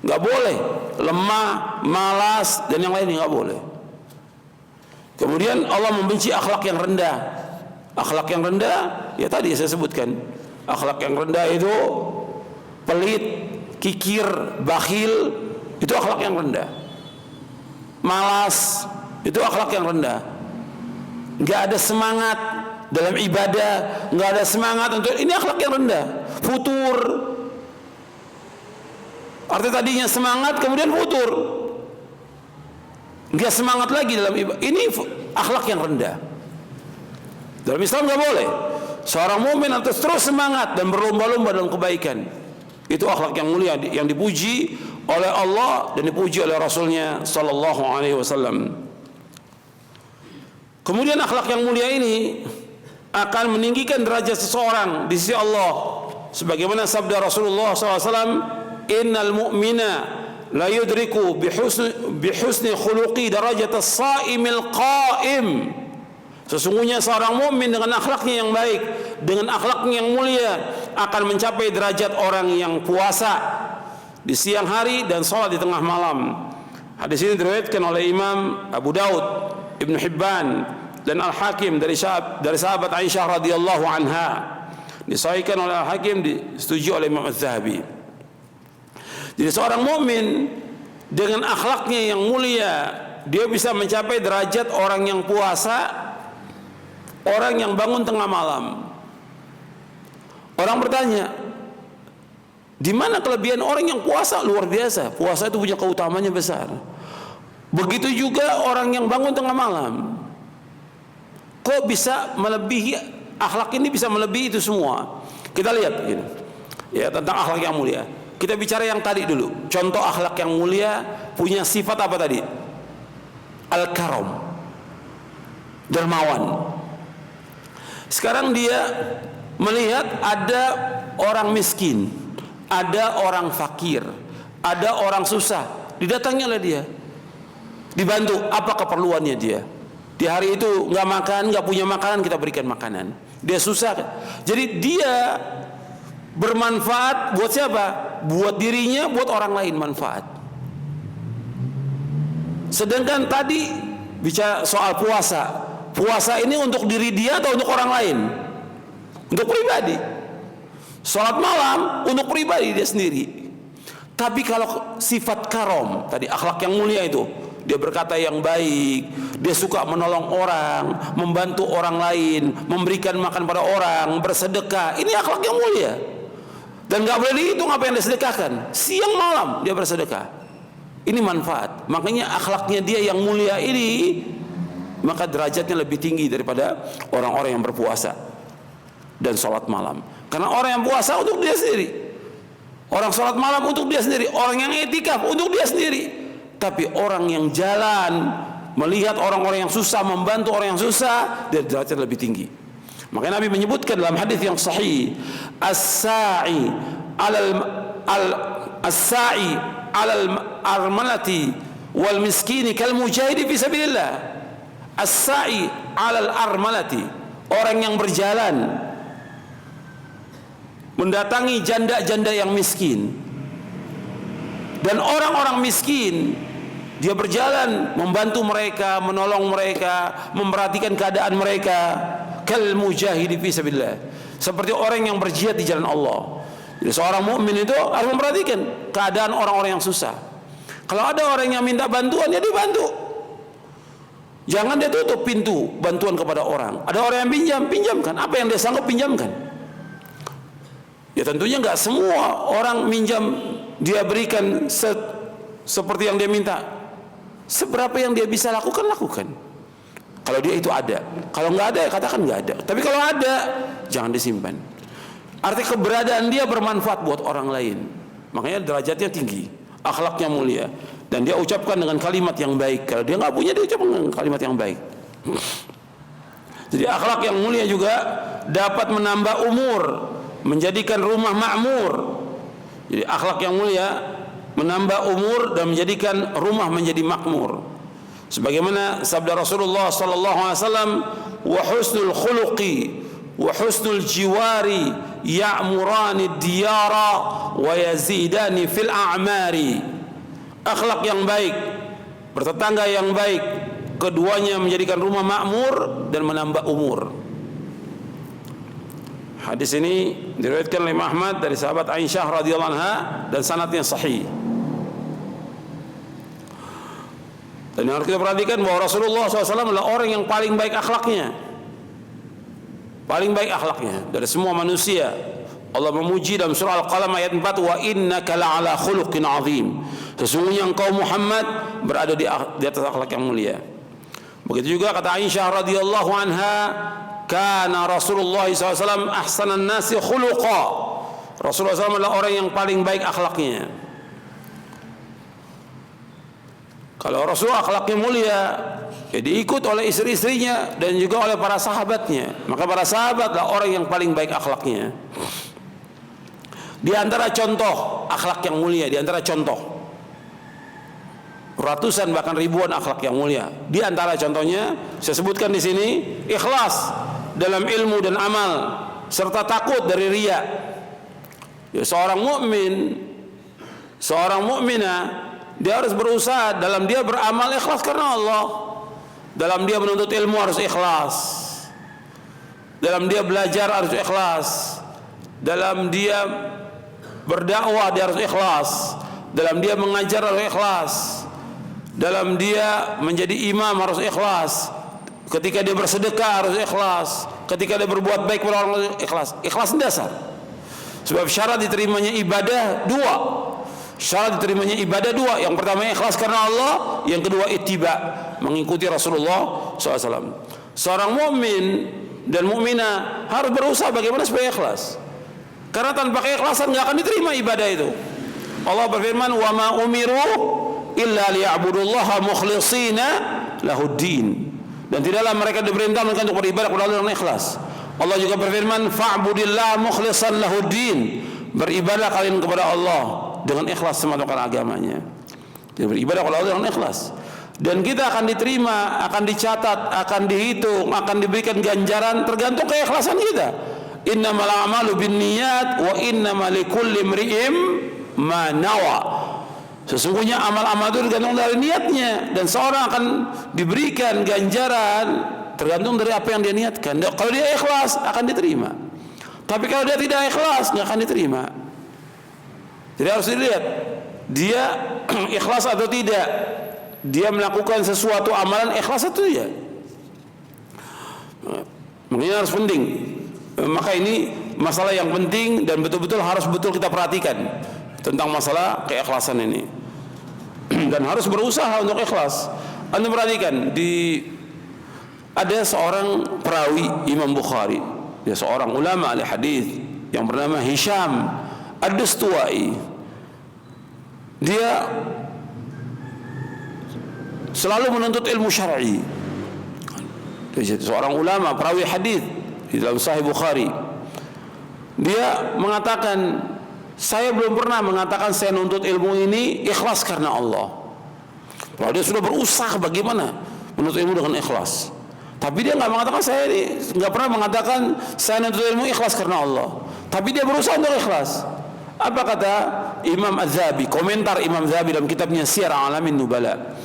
A: Nggak boleh lemah, malas, dan yang lainnya nggak boleh. Kemudian Allah membenci akhlak yang rendah. Akhlak yang rendah, ya tadi saya sebutkan. Akhlak yang rendah itu pelit, kikir, bakhil, itu akhlak yang rendah. Malas, itu akhlak yang rendah. Nggak ada semangat dalam ibadah, nggak ada semangat untuk ini, akhlak yang rendah. Futur, arti tadinya semangat kemudian futur, nggak semangat lagi dalam ibadah. Ini akhlak yang rendah. Dalam Islam nggak boleh. Seorang mukmin harus terus semangat dan berlomba-lomba dalam kebaikan. Itu akhlak yang mulia yang dipuji oleh Allah dan dipuji oleh Rasulnya Sallallahu Alaihi Wasallam. Kemudian akhlak yang mulia ini akan meninggikan derajat seseorang di sisi Allah. Sebagaimana sabda Rasulullah SAW, Innal mu'mina la yudriku bihusni khuluqi darajat as-sa'imil qa'im. Sesungguhnya seorang mukmin dengan akhlaknya yang baik, dengan akhlaknya yang mulia, akan mencapai derajat orang yang puasa di siang hari dan sholat di tengah malam. Hadis ini diriwayatkan oleh Imam Abu Daud, Ibnu Hibban, dan Al-Hakim dari sahabat Aisyah radhiyallahu anha. Disahihkan oleh Al-Hakim, disetujui oleh Imam Az-Zahabi. Jadi seorang mukmin dengan akhlaknya yang mulia, dia bisa mencapai derajat orang yang puasa, orang yang bangun tengah malam. Orang bertanya, di mana kelebihan orang yang puasa? Luar biasa. Puasa itu punya keutamanya besar. Begitu juga orang yang bangun tengah malam. Kok bisa melebihi, akhlak ini bisa melebihi itu semua? Kita lihat gitu. Ya, tentang akhlak yang mulia. Kita bicara yang tadi dulu. Contoh akhlak yang mulia punya sifat apa tadi? Al-karam, dermawan. Sekarang dia melihat ada orang miskin, ada orang fakir, ada orang susah, didatangi oleh dia, dibantu. Apa keperluannya dia? Di hari itu nggak makan, nggak punya makanan, kita berikan makanan. Dia susah, jadi dia bermanfaat buat siapa? Buat dirinya, buat orang lain manfaat. Sedangkan tadi bicara soal puasa. Puasa ini untuk diri dia atau untuk orang lain? Untuk pribadi. Salat malam untuk pribadi dia sendiri. Tapi kalau sifat karom tadi, akhlak yang mulia itu, dia berkata yang baik, dia suka menolong orang, membantu orang lain, memberikan makan pada orang, bersedekah. Ini akhlak yang mulia. Dan nggak boleh dihitung apa yang dia sedekahkan. Siang malam dia bersedekah. Ini manfaat. Makanya akhlaknya dia yang mulia ini, maka derajatnya lebih tinggi daripada orang-orang yang berpuasa dan sholat malam. Karena orang yang puasa untuk dia sendiri, orang sholat malam untuk dia sendiri, orang yang i'tikaf untuk dia sendiri. Tapi orang yang jalan melihat orang-orang yang susah, membantu orang yang susah, dia derajat lebih tinggi. Makanya Nabi menyebutkan dalam hadis yang sahih, as-sa'i alal armalati wal miskini kal mujahidi fi sabilillah. As-sa'i alal armalati, orang yang berjalan mendatangi janda-janda yang miskin. Dan orang-orang miskin, dia berjalan membantu mereka, menolong mereka, memperhatikan keadaan mereka. Kal mujahidi fi sabilillah, seperti orang yang berjihad di jalan Allah. Jadi seorang mukmin itu harus memperhatikan keadaan orang-orang yang susah. Kalau ada orang yang minta bantuan, ya dibantu. Jangan dia tutup pintu bantuan kepada orang. Ada orang yang pinjamkan. Apa yang dia sanggup pinjamkan. Ya tentunya nggak semua orang minjam dia berikan seperti yang dia minta. Seberapa yang dia bisa lakukan, lakukan. Kalau dia itu ada. Kalau nggak ada, katakan nggak ada. Tapi kalau ada, jangan disimpan. Arti keberadaan dia bermanfaat buat orang lain. Makanya derajatnya tinggi, akhlaknya mulia, dan dia ucapkan dengan kalimat yang baik. Kalau dia nggak punya, dia ucapkan dengan kalimat yang baik. Jadi akhlak yang mulia juga dapat menambah umur, menjadikan rumah makmur. Jadi akhlak yang mulia menambah umur dan menjadikan rumah menjadi makmur. Sebagaimana sabda Rasulullah sallallahu alaihi wasallam, wa husnul khuluqi wa husnul jiwari ya'murani diyara wa yazidani fil a'mari. Akhlak yang baik, bertetangga yang baik, keduanya menjadikan rumah makmur dan menambah umur. Hadis ini diriwayatkan oleh Imam Ahmad dari sahabat Aisyah radhiyallahu anha dan sanadnya sahih. Dan harus kita perhatikan bahwa Rasulullah SAW adalah orang yang paling baik akhlaknya, paling baik akhlaknya dari semua manusia. Allah memuji dalam surah Al-Qalam ayat 4, wa innaka la'ala khuluqin azim. Sesungguhnya engkau Muhammad berada di atas akhlak yang mulia. Begitu juga kata Aisyah radhiyallahu anha, kana Rasulullah SAW ahsanan nasi khuluqa. Rasulullah SAW adalah orang yang paling baik akhlaknya. Kalau Rasul akhlaknya mulia, ya diikut oleh istri-istrinya dan juga oleh para sahabatnya. Maka para sahabat adalah orang yang paling baik akhlaknya. Di antara contoh akhlak yang mulia, di antara contoh ratusan bahkan ribuan akhlak yang mulia. Di antara contohnya saya sebutkan di sini, ikhlas dalam ilmu dan amal serta takut dari riya. Ya, seorang mukmin, seorang mukminah, dia harus berusaha dalam dia beramal ikhlas karena Allah. Dalam dia menuntut ilmu harus ikhlas. Dalam dia belajar harus ikhlas. Dalam dia berdakwah dia harus ikhlas. Dalam dia mengajar harus ikhlas. Dalam dia menjadi imam harus ikhlas. Ketika dia bersedekah harus ikhlas. Ketika dia berbuat baik kepada orang harus ikhlas. Ikhlas dasar. Sebab syarat diterimanya ibadah dua. Syarat diterimanya ibadah dua. Yang pertama ikhlas karena Allah, yang kedua ittiba, mengikuti Rasulullah SAW. Seorang mukmin dan mukminah harus berusaha bagaimana supaya ikhlas. Karena tanpa keikhlasan nggak akan diterima ibadah itu. Allah berfirman, wa ma umiru illa liya'budullaha mukhlishina lahuddin. Dan tidaklah mereka diperintah untuk beribadah kepada Allah dengan ikhlas. Allah juga berfirman, fa'budillaha mukhlishan lahuddin. Beribadah kalian kepada Allah dengan ikhlas semata-mata agamanya. Jadi beribadah kepada Allah dengan ikhlas. Dan kita akan diterima, akan dicatat, akan dihitung, akan diberikan ganjaran tergantung keikhlasan kita. Innamal a'malu binniyat wa innamal likulli imri'in ma nawa. Sesungguhnya amal-amal itu tergantung dari niatnya, dan seorang akan diberikan ganjaran tergantung dari apa yang dia niatkan. Kalau dia ikhlas akan diterima. Tapi kalau dia tidak ikhlas nggak akan diterima. Jadi harus dilihat dia ikhlas atau tidak. Dia melakukan sesuatu amalan ikhlas atau tidak. Makanya harus penting. Maka ini masalah yang penting dan betul-betul harus kita perhatikan tentang masalah keikhlasan ini. Dan harus berusaha untuk ikhlas. Anda perhatikan ada seorang perawi Imam Bukhari, dia seorang ulama ahli hadis yang bernama Hisham Ad-Dustuwai. Dia selalu menuntut ilmu syar'i. Dia seorang ulama perawi hadis di dalam Sahih Bukhari. Dia mengatakan, saya belum pernah mengatakan saya nuntut ilmu ini ikhlas karena Allah. Kalau dia sudah berusaha bagaimana menuntut ilmu dengan ikhlas, tapi dia nggak mengatakan, saya ini nggak pernah mengatakan saya nuntut ilmu ikhlas karena Allah. Tapi dia berusaha untuk ikhlas. Apa kata Imam Az-Zahabi, komentar Imam Az-Zahabi dalam kitabnya Siyar A'lamin Nubala?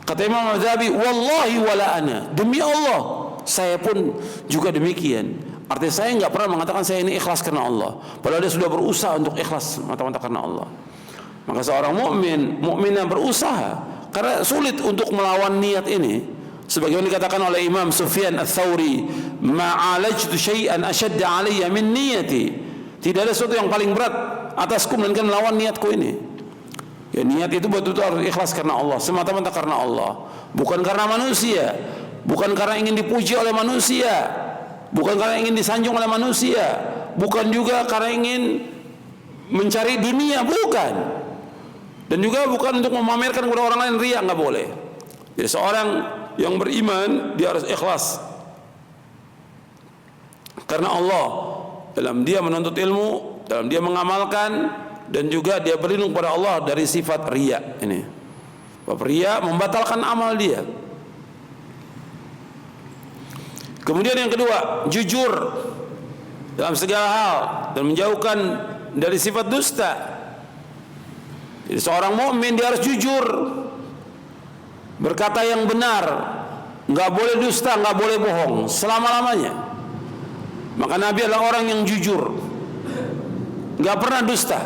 A: Kata Imam Az-Zahabi, wallahi wala ana, demi Allah saya pun juga demikian. Artinya saya nggak pernah mengatakan saya ini ikhlas karena Allah, padahal dia sudah berusaha untuk ikhlas mata-mata karena Allah. Maka seorang mukmin yang berusaha, karena sulit untuk melawan niat ini. Sebagaimana dikatakan oleh Imam Sufyan Ats-Tsauri, ma'alajtu syai'an ashadda 'alayya min niyati. Tidak ada sesuatu yang paling berat atasku melainkan melawan niatku ini. Ya, niat itu betul-betul harus ikhlas karena Allah, semata-mata karena Allah, bukan karena manusia, bukan karena ingin dipuji oleh manusia, bukan karena ingin disanjung oleh manusia, bukan juga karena ingin mencari dunia, bukan. Dan juga bukan untuk memamerkan kepada orang lain, riya, nggak boleh. Jadi seorang yang beriman dia harus ikhlas karena Allah dalam dia menuntut ilmu, dalam dia mengamalkan, dan juga dia berlindung kepada Allah dari sifat riya ini. Sebab riya membatalkan amal dia. Kemudian yang kedua, jujur dalam segala hal dan menjauhkan dari sifat dusta. Jadi seorang mukmin dia harus jujur, berkata yang benar, nggak boleh dusta, nggak boleh bohong selama-lamanya. Maka Nabi adalah orang yang jujur, nggak pernah dusta.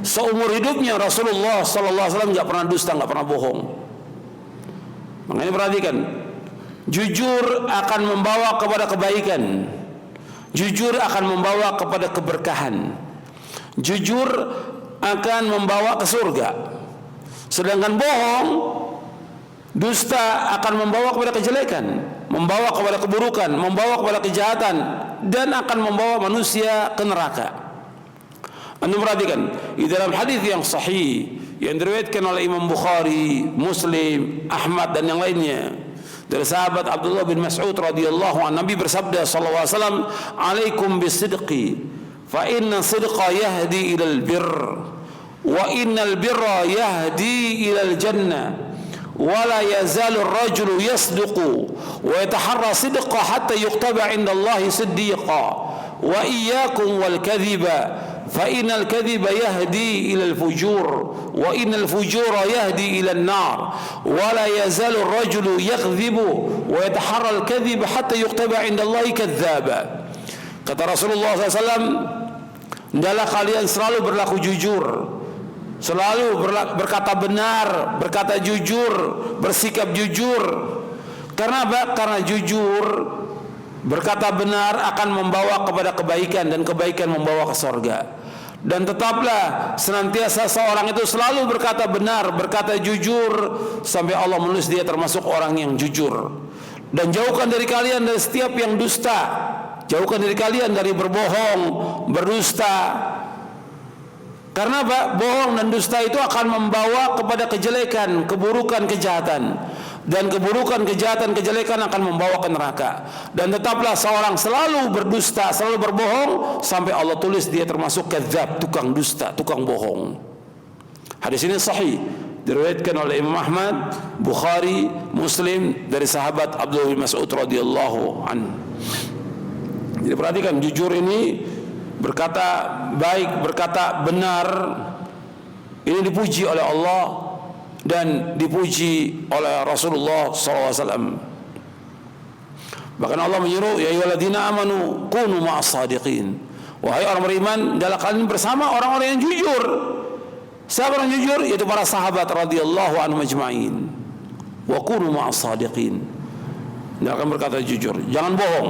A: Seumur hidupnya Rasulullah sallallahu alaihi wasallam nggak pernah dusta, nggak pernah bohong. Makanya perhatikan, jujur akan membawa kepada kebaikan, jujur akan membawa kepada keberkahan, jujur akan membawa ke surga. Sedangkan bohong, dusta akan membawa kepada kejelekan, membawa kepada keburukan, membawa kepada kejahatan, dan akan membawa manusia ke neraka. Anda perhatikan di dalam hadis yang sahih yang diriwayatkan oleh Imam Bukhari, Muslim, Ahmad dan yang lainnya dari sahabat Abdullah bin Mas'ud radhiyallahu anhu, Nabi bersabda sallallahu alaihi wasallam, "Alaikum bisidqi, fa inna sidqa yahdi ilal birr, wa innal birra yahdi ilal jannah, wa la yazalu ar-rajulu yasduqu wa yataharra sidqa hatta yuktaba 'inda Allahi siddiqa, wa iyyakum wal kadhiba fa innal kadhiba yahdi ilal fujur, wa innal fujura yahdi ilal nar, wa la yazalu ar-rajulu yakdhibu wa yataharra al-kadhiba hatta yuktaba 'inda Allahi kadzdzaba." Kata Rasulullah SAW, hendaklah kalian selalu berlaku jujur, selalu berkata benar, berkata jujur, bersikap jujur. Karena apa? Karena jujur, berkata benar akan membawa kepada kebaikan, dan kebaikan membawa ke surga. Dan tetaplah senantiasa seorang itu selalu berkata benar, berkata jujur, sampai Allah menulis dia termasuk orang yang jujur. Dan jauhkan dari kalian dari setiap yang dusta, jauhkan dari kalian dari berbohong, berdusta. Karena apa? Bohong dan dusta itu akan membawa kepada kejelekan, keburukan, kejahatan. Dan keburukan, kejahatan, kejelekan akan membawa ke neraka. Dan tetaplah seorang selalu berdusta, selalu berbohong, sampai Allah tulis dia termasuk kadzab, tukang dusta, tukang bohong. Hadis ini sahih, diriwayatkan oleh Imam Ahmad, Bukhari, Muslim dari sahabat Abdullah bin Mas'ud radhiyallahu anhu. Jadi perhatikan, jujur ini berkata baik, berkata benar, ini dipuji oleh Allah dan dipuji oleh Rasulullah SAW. Bahkan Allah menyuruh, ya ayyuhalladzina amanu kunu ma'as shadiqin, wahai orang beriman, adalah kalian bersama orang-orang yang jujur. Siapa orang jujur? Yaitu para sahabat radhiyallahu anhum ajma'in. Wa kunu ma'as shadiqin, dia akan berkata jujur, jangan bohong.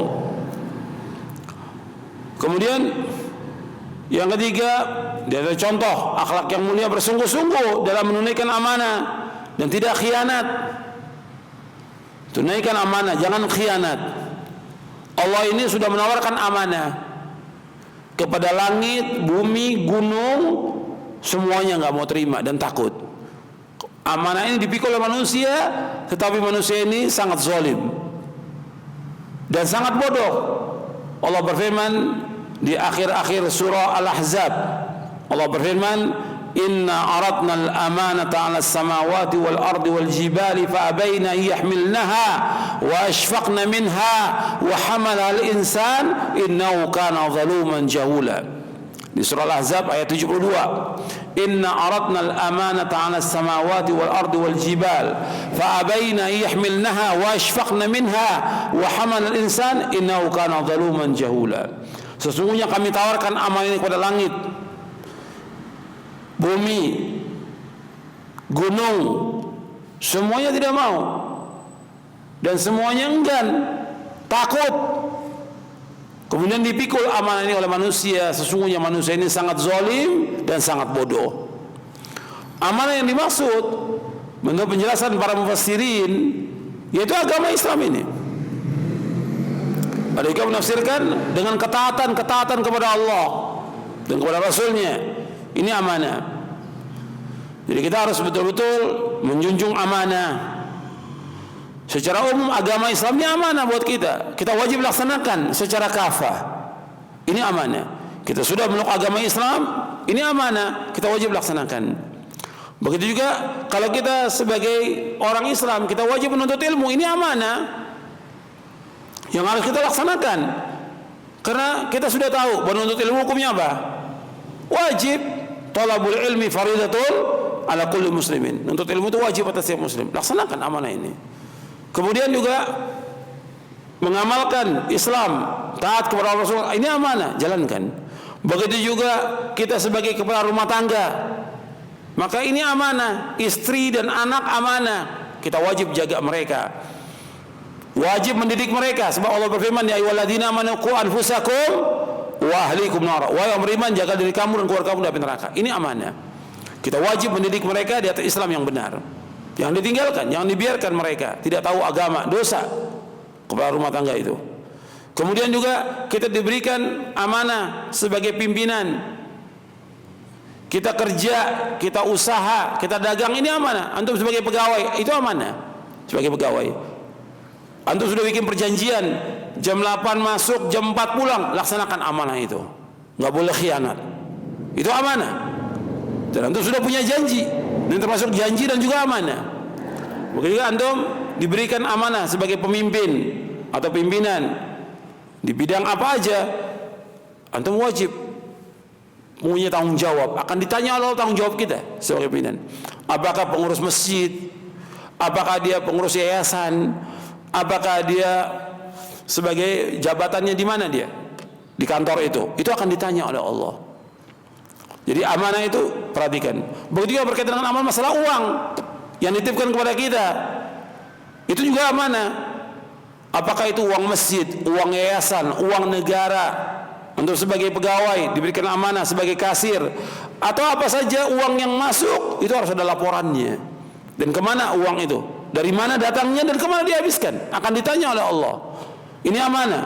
A: Kemudian yang ketiga, dia ada contoh akhlak yang mulia, bersungguh-sungguh dalam menunaikan amanah dan tidak khianat. Tunaikan amanah, jangan khianat. Allah ini sudah menawarkan amanah kepada langit, bumi, gunung, semuanya nggak mau terima dan takut. Amanah ini dipikul oleh manusia, tetapi manusia ini sangat zalim dan sangat bodoh. Allah berfirman di akhir-akhir surah Al-Ahzab, Allah berfirman, inna aradna al-amanata 'ala as-samawati wal ardi wal jibali fa abayna yahmilnaha wa ashfaqna minha wa hamala al-insan innahu kana zaluman jahula. Di surah Al-Ahzab ayat 72, inna aradna al-amanata 'ala as-samawati wal ardi wal jibal fa abayna yahmilnaha wa ashfaqna minha wa hamala al-insan innahu kana zaluman jahula. Sesungguhnya kami tawarkan amanah ini kepada langit, bumi, gunung, semuanya tidak mau dan semuanya enggan, takut. Kemudian dipikul amanah ini oleh manusia. Sesungguhnya manusia ini sangat zalim dan sangat bodoh. Amanah yang dimaksud menurut penjelasan para mufassirin yaitu agama Islam ini. Ada juga menafsirkan dengan ketaatan kepada Allah dan kepada Rasulnya. Ini amanah. Jadi kita harus betul-betul menjunjung amanah. Secara umum agama Islam ini amanah buat kita. Kita wajib laksanakan secara kafah. Ini amanah. Kita sudah meluk agama Islam, ini amanah, kita wajib laksanakan. Begitu juga kalau kita sebagai orang Islam, kita wajib menuntut ilmu, ini amanah yang harus kita laksanakan. Karena kita sudah tahu menuntut ilmu hukumnya apa? Wajib. Talabul ilmi faridatun ala kulli muslimin. Menuntut ilmu itu wajib atas setiap muslim. Laksanakan amanah ini. Kemudian juga mengamalkan Islam, taat kepada Rasul, ini amanah, jalankan. Begitu juga kita sebagai kepala rumah tangga, maka ini amanah. Istri dan anak amanah, kita wajib jaga mereka, wajib mendidik mereka. Sebab Allah berfirman, ya ayyuhalladzina amanu qu anfusakum wa ahlikum nar. Wahai yang beriman, jaga diri kamu dan keluarga kamu dari neraka. Ini amanah. Kita wajib mendidik mereka di atas Islam yang benar. Yang ditinggalkan, yang dibiarkan mereka tidak tahu agama, dosa kepala rumah tangga itu. Kemudian juga kita diberikan amanah sebagai pimpinan. Kita kerja, kita usaha, kita dagang, ini amanah. Antum sebagai pegawai, itu amanah. Sebagai pegawai, antum sudah bikin perjanjian, jam 8 masuk, jam 4 pulang, laksanakan amanah itu. Nggak boleh khianat. Itu amanah. Dan antum sudah punya janji, ini termasuk janji dan juga amanah. Begitu juga antum diberikan amanah sebagai pemimpin atau pimpinan di bidang apa aja, antum wajib punya tanggung jawab. Akan ditanya oleh tanggung jawab kita sebagai pimpinan. Apakah pengurus masjid, apakah dia pengurus yayasan, apakah dia sebagai jabatannya di mana dia di kantor itu akan ditanya oleh Allah. Jadi amanah itu perhatikan. Begitu juga berkaitan dengan amal masalah uang yang dititipkan kepada kita, itu juga amanah. Apakah itu uang masjid, uang yayasan, uang negara, untuk sebagai pegawai diberikan amanah sebagai kasir, atau apa saja uang yang masuk, itu harus ada laporannya. Dan kemana uang itu, dari mana datangnya dan kemana dihabiskan, akan ditanya oleh Allah. Ini amanah.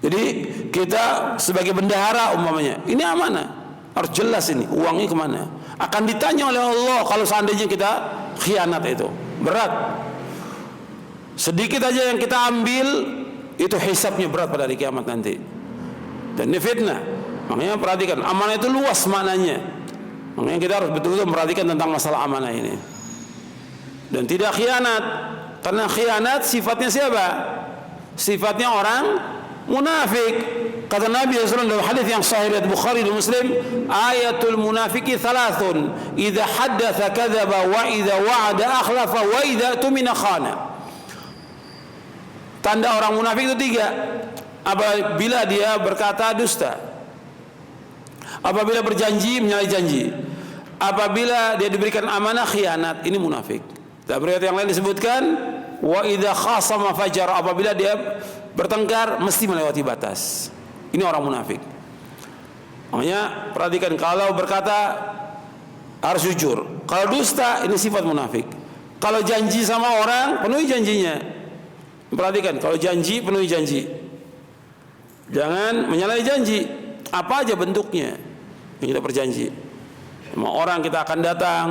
A: Jadi kita sebagai bendahara umpamanya, ini amanah, harus jelas ini uangnya kemana. Akan ditanya oleh Allah kalau seandainya kita khianat, itu berat. Sedikit aja yang kita ambil, itu hisabnya berat pada hari kiamat nanti. Dan ini fitnah. Makanya perhatikan, amanah itu luas maknanya. Makanya kita harus betul-betul memperhatikan tentang masalah amanah ini. Dan tidak khianat, karena khianat sifatnya siapa? Sifatnya orang munafik. Kata Nabi SAW dalam hadis yang sahih riwayat Bukhari dan Muslim, ayatul munafiki thalathun, idza haddatsa kadzaba wa idza wa'ada akhlafa wa idza tumina khana. Tanda orang munafik itu 3. Apabila dia berkata dusta, apabila berjanji menyalahi janji, apabila dia diberikan amanah khianat, ini munafik. Dalam riwayat yang lain disebutkan wa idza khasama fajar, apabila dia bertengkar mesti melewati batas. Ini orang munafik. Makanya perhatikan, kalau berkata harus jujur. Kalau dusta, ini sifat munafik. Kalau janji sama orang, penuhi janjinya. Perhatikan, kalau janji, penuhi janji. Jangan menyalahi janji, apa aja bentuknya yang kita berjanji. Sama orang kita akan datang,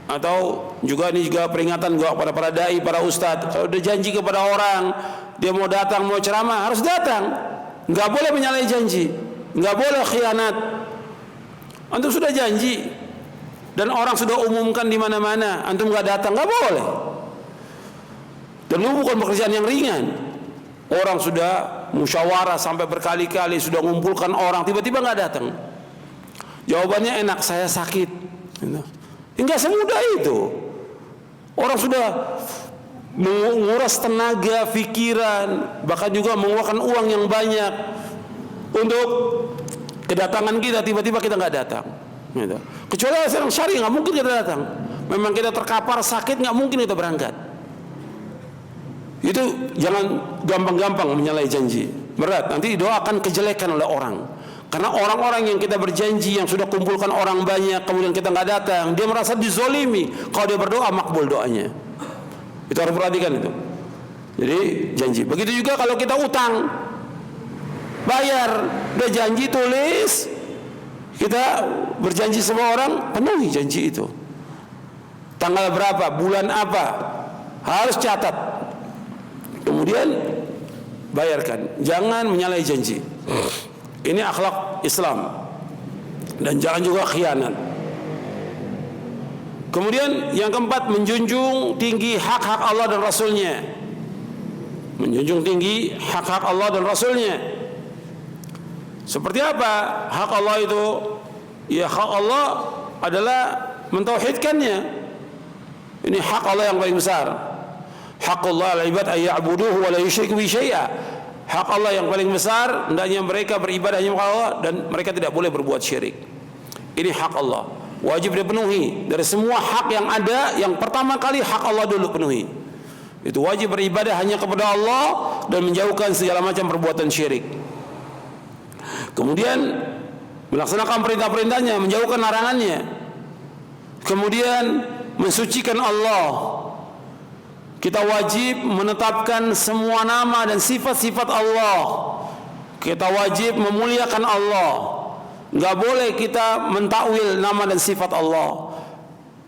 A: atau juga ini juga peringatan gua kepada para dai, para ustadz. Kalau udah janji kepada orang, dia mau datang, mau ceramah, harus datang. Nggak boleh menyalahi janji, nggak boleh khianat. Antum sudah janji dan orang sudah umumkan di mana-mana, antum nggak datang, nggak boleh. Dan itu bukan pekerjaan yang ringan. Orang sudah musyawarah sampai berkali-kali, sudah mengumpulkan orang, tiba-tiba nggak datang. Jawabannya enak, saya sakit. Enggak semudah itu. Orang sudah menguras tenaga, pikiran, bahkan juga mengeluarkan uang yang banyak untuk kedatangan kita, tiba-tiba kita nggak datang. Kecuali yang syari, nggak mungkin kita datang. Memang kita terkapar sakit, nggak mungkin kita berangkat. Itu jangan gampang-gampang menyalahi janji. Berat, nanti didoakan kejelekan oleh orang. Karena orang-orang yang kita berjanji, yang sudah kumpulkan orang banyak, kemudian kita nggak datang, dia merasa dizolimi. Kalau dia berdoa, makbul doanya. Itu harus perhatikan itu. Jadi janji. Begitu juga kalau kita utang, bayar, udah janji tulis, kita berjanji sama orang, penuhi janji itu. Tanggal berapa, bulan apa, harus catat. Kemudian bayarkan. Jangan menyalahi janji. Ini akhlak Islam. Dan jangan juga khianat. Kemudian yang keempat, menjunjung tinggi hak-hak Allah dan Rasulnya. Menjunjung tinggi hak-hak Allah dan Rasulnya. Seperti apa hak Allah itu? Ya, hak Allah adalah mentauhidkannya. Ini hak Allah yang paling besar. Haqqullah al-ibad ayya'buduhu wa la yusyriku bihi syai'a. Hak Allah yang paling besar, hendaknya mereka beribadah hanya kepada Allah dan mereka tidak boleh berbuat syirik. Ini hak Allah, wajib dipenuhi. Dari semua hak yang ada, yang pertama kali hak Allah dulu penuhi. Itu wajib beribadah hanya kepada Allah dan menjauhkan segala macam perbuatan syirik. Kemudian melaksanakan perintah-perintahnya, menjauhkan larangannya. Kemudian mensucikan Allah. Kita wajib menetapkan semua nama dan sifat-sifat Allah. Kita wajib memuliakan Allah. Enggak boleh kita mentakwil nama dan sifat Allah.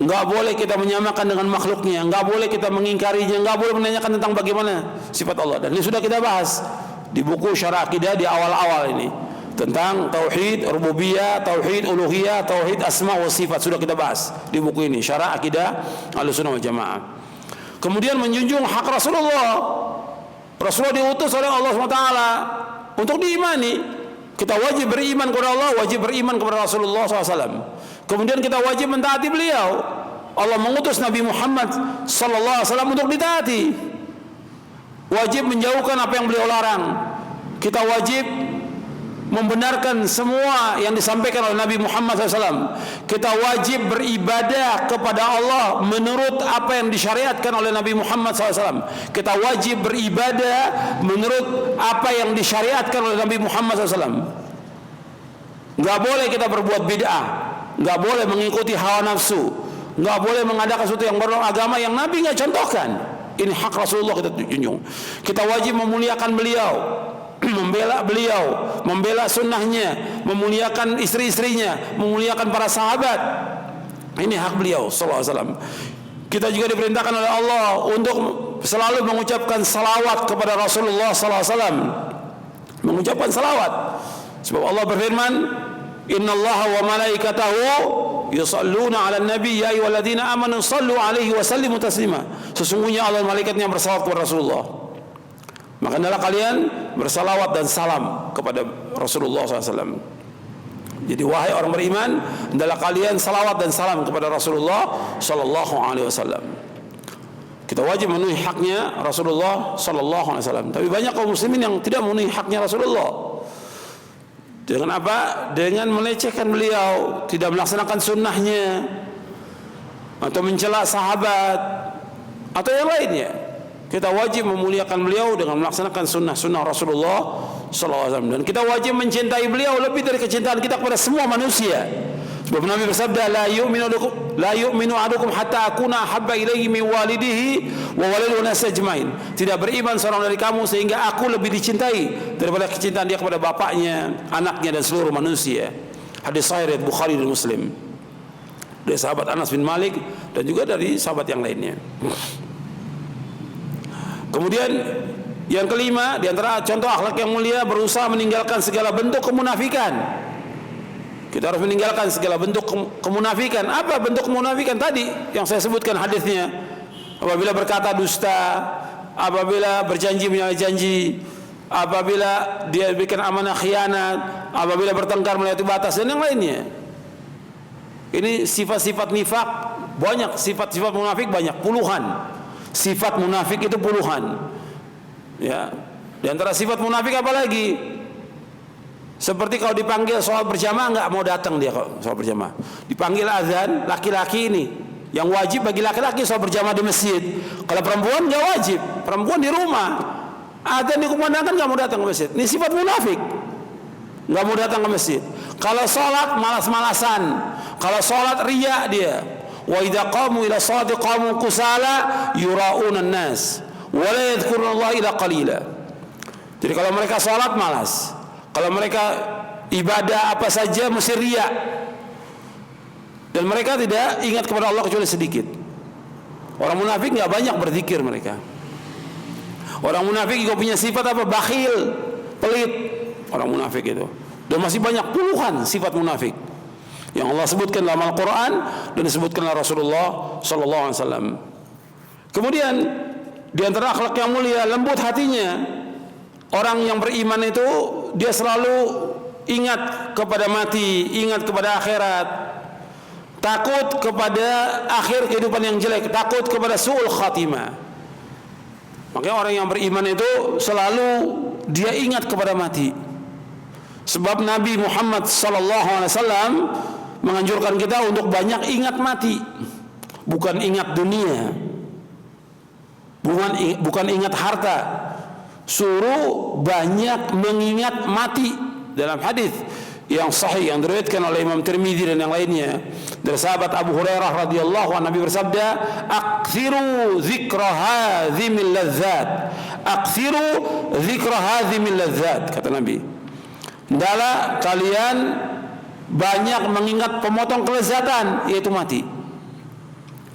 A: Enggak boleh kita menyamakan dengan makhluknya. Enggak boleh kita mengingkarinya. Enggak boleh menanyakan tentang bagaimana sifat Allah. Dan ini sudah kita bahas di buku Syarah Aqidah di awal-awal ini. Tentang tauhid rububiyah, tauhid uluhiyah, tauhid asma wa sifat. Sudah kita bahas di buku ini, Syarah Aqidah Ahlussunnah wal Jamaah. Kemudian menjunjung hak Rasulullah. Rasulullah diutus oleh Allah SWT untuk diimani. Kita wajib beriman kepada Allah, wajib beriman kepada Rasulullah SAW. Kemudian kita wajib mentaati beliau. Allah mengutus Nabi Muhammad SAW untuk ditaati. Wajib menjauhkan apa yang beliau larang. Kita wajib membenarkan semua yang disampaikan oleh Nabi Muhammad SAW. Kita wajib beribadah kepada Allah menurut apa yang disyariatkan oleh Nabi Muhammad SAW. Kita wajib beribadah menurut apa yang disyariatkan oleh Nabi Muhammad SAW. Nggak boleh kita berbuat bid'ah, nggak boleh mengikuti hawa nafsu, nggak boleh mengadakan sesuatu yang baru agama yang Nabi nggak contohkan. Ini hak Rasulullah kita junjung. Kita wajib memuliakan beliau, membela beliau, membela sunnahnya, memuliakan istri-istrinya, memuliakan para sahabat. Ini hak beliau sallallahu alaihi wasallam. Kita juga diperintahkan oleh Allah untuk selalu mengucapkan salawat kepada Rasulullah sallallahu alaihi wasallam. Mengucapkan salawat. Sebab Allah berfirman, "Innallaha wa malaikatahu yusalluna 'alan nabi ya ayyuhalladzina amanu shallu 'alaihi wa sallimu taslima." Sesungguhnya Allah malaikatnya bersalawat kepada Rasulullah. Maka hendaklah kalian bersalawat dan salam kepada Rasulullah SAW. Jadi wahai orang beriman, hendaklah kalian salawat dan salam kepada Rasulullah SAW. Kita wajib memenuhi haknya Rasulullah SAW. Tapi banyak kaum muslimin yang tidak memenuhi haknya Rasulullah. Dengan apa? Dengan melecehkan beliau, tidak melaksanakan sunnahnya, atau mencela sahabat, atau yang lainnya. Kita wajib memuliakan beliau dengan melaksanakan sunnah-sunnah Rasulullah SAW. Dan kita wajib mencintai beliau lebih dari kecintaan kita kepada semua manusia. Sebab Nabi bersabda, la yu'minu ahadukum hatta akuna habba ilaihi min walidihi wa waladihi wa nasi ajmain. Tidak beriman seorang dari kamu sehingga aku lebih dicintai daripada kecintaan dia kepada bapaknya, anaknya dan seluruh manusia. Hadis sahih riwayat Bukhari dan Muslim. Dari sahabat Anas bin Malik dan juga dari sahabat yang lainnya. Kemudian yang kelima, di antara contoh akhlak yang mulia, berusaha meninggalkan segala bentuk kemunafikan. Kita harus meninggalkan segala bentuk kemunafikan. Apa bentuk kemunafikan tadi yang saya sebutkan hadisnya? Apabila berkata dusta, apabila berjanji menyalahi janji, apabila dia bikin amanah khianat, apabila bertengkar melewati batas dan yang lainnya. Ini sifat-sifat nifak banyak, sifat-sifat munafik banyak, puluhan. Sifat munafik itu puluhan. Ya, di antara sifat munafik apa lagi? Seperti kalau dipanggil sholat berjamaah nggak mau datang dia kalau sholat berjamaah. Dipanggil azan, laki-laki ini yang wajib bagi laki-laki sholat berjamaah di masjid. Kalau perempuan nggak wajib, perempuan di rumah. Azan dikumandangkan nggak mau datang ke masjid. Ini sifat munafik. nggak mau datang ke masjid. Kalau sholat malas-malasan, kalau sholat riya dia. Wa idza qamu ila sholati qamu kusala yura'una an-nas wa la yadhkuruna Allah illa qalila. Jadi kalau mereka sholat malas, kalau mereka ibadah apa saja mesti riya, dan mereka tidak ingat kepada Allah kecuali sedikit. Orang munafik nggak banyak berzikir mereka. Orang munafik juga punya sifat apa? Bakhil, pelit. Orang munafik itu. Dan masih banyak puluhan sifat munafik yang Allah sebutkan dalam Al-Quran dan disebutkan oleh Rasulullah Sallallahu Alaihi Wasallam. Kemudian di antara akhlak yang mulia, lembut hatinya. Orang yang beriman itu dia selalu ingat kepada mati, ingat kepada akhirat, takut kepada akhir kehidupan yang jelek, takut kepada su'ul khatimah. Makanya orang yang beriman itu selalu dia ingat kepada mati. Sebab Nabi Muhammad Sallallahu Alaihi Wasallam menganjurkan kita untuk banyak ingat mati, bukan ingat dunia, bukan ingat harta. Suruh banyak mengingat mati. Dalam hadis yang sahih yang diriwayatkan oleh Imam Tirmidzi dan yang lainnya dari sahabat Abu Hurairah radhiyallahu anhu, Nabi bersabda, "Aktsiru dzikra hadzimil ladzat." Aktsiru dzikra hadzimil ladzat, kata Nabi. Hendaklah kalian banyak mengingat pemotong kelezatan, yaitu mati.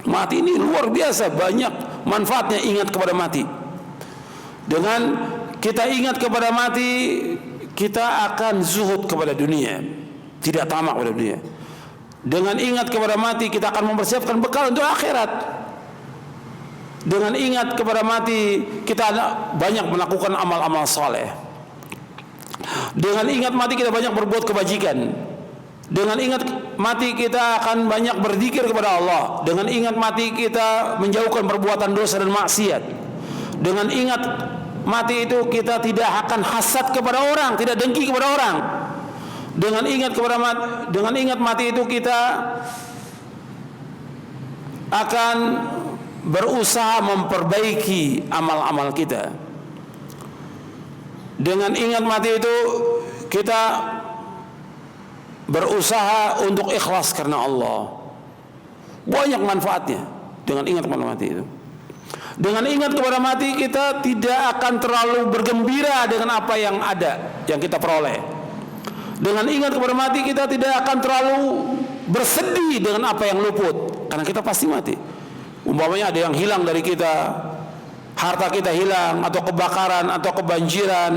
A: Mati ini luar biasa banyak manfaatnya, ingat kepada mati. Dengan kita ingat kepada mati, kita akan zuhud kepada dunia, tidak tamak pada dunia. Dengan ingat kepada mati, kita akan mempersiapkan bekal untuk akhirat. Dengan ingat kepada mati, kita banyak melakukan amal-amal saleh. Dengan ingat mati, kita banyak berbuat kebajikan. Dengan ingat mati, kita akan banyak berzikir kepada Allah. Dengan ingat mati, kita menjauhkan perbuatan dosa dan maksiat. Dengan ingat mati itu, kita tidak akan hasad kepada orang, tidak dengki kepada orang. Dengan ingat mati itu, kita akan berusaha memperbaiki amal-amal kita. Dengan ingat mati itu, kita berusaha untuk ikhlas karena Allah. Banyak manfaatnya dengan ingat kepada mati itu. Dengan ingat kepada mati, kita tidak akan terlalu bergembira dengan apa yang ada, yang kita peroleh. Dengan ingat kepada mati, kita tidak akan terlalu bersedih dengan apa yang luput, karena kita pasti mati. Umpamanya ada yang hilang dari kita, harta kita hilang, atau kebakaran, atau kebanjiran,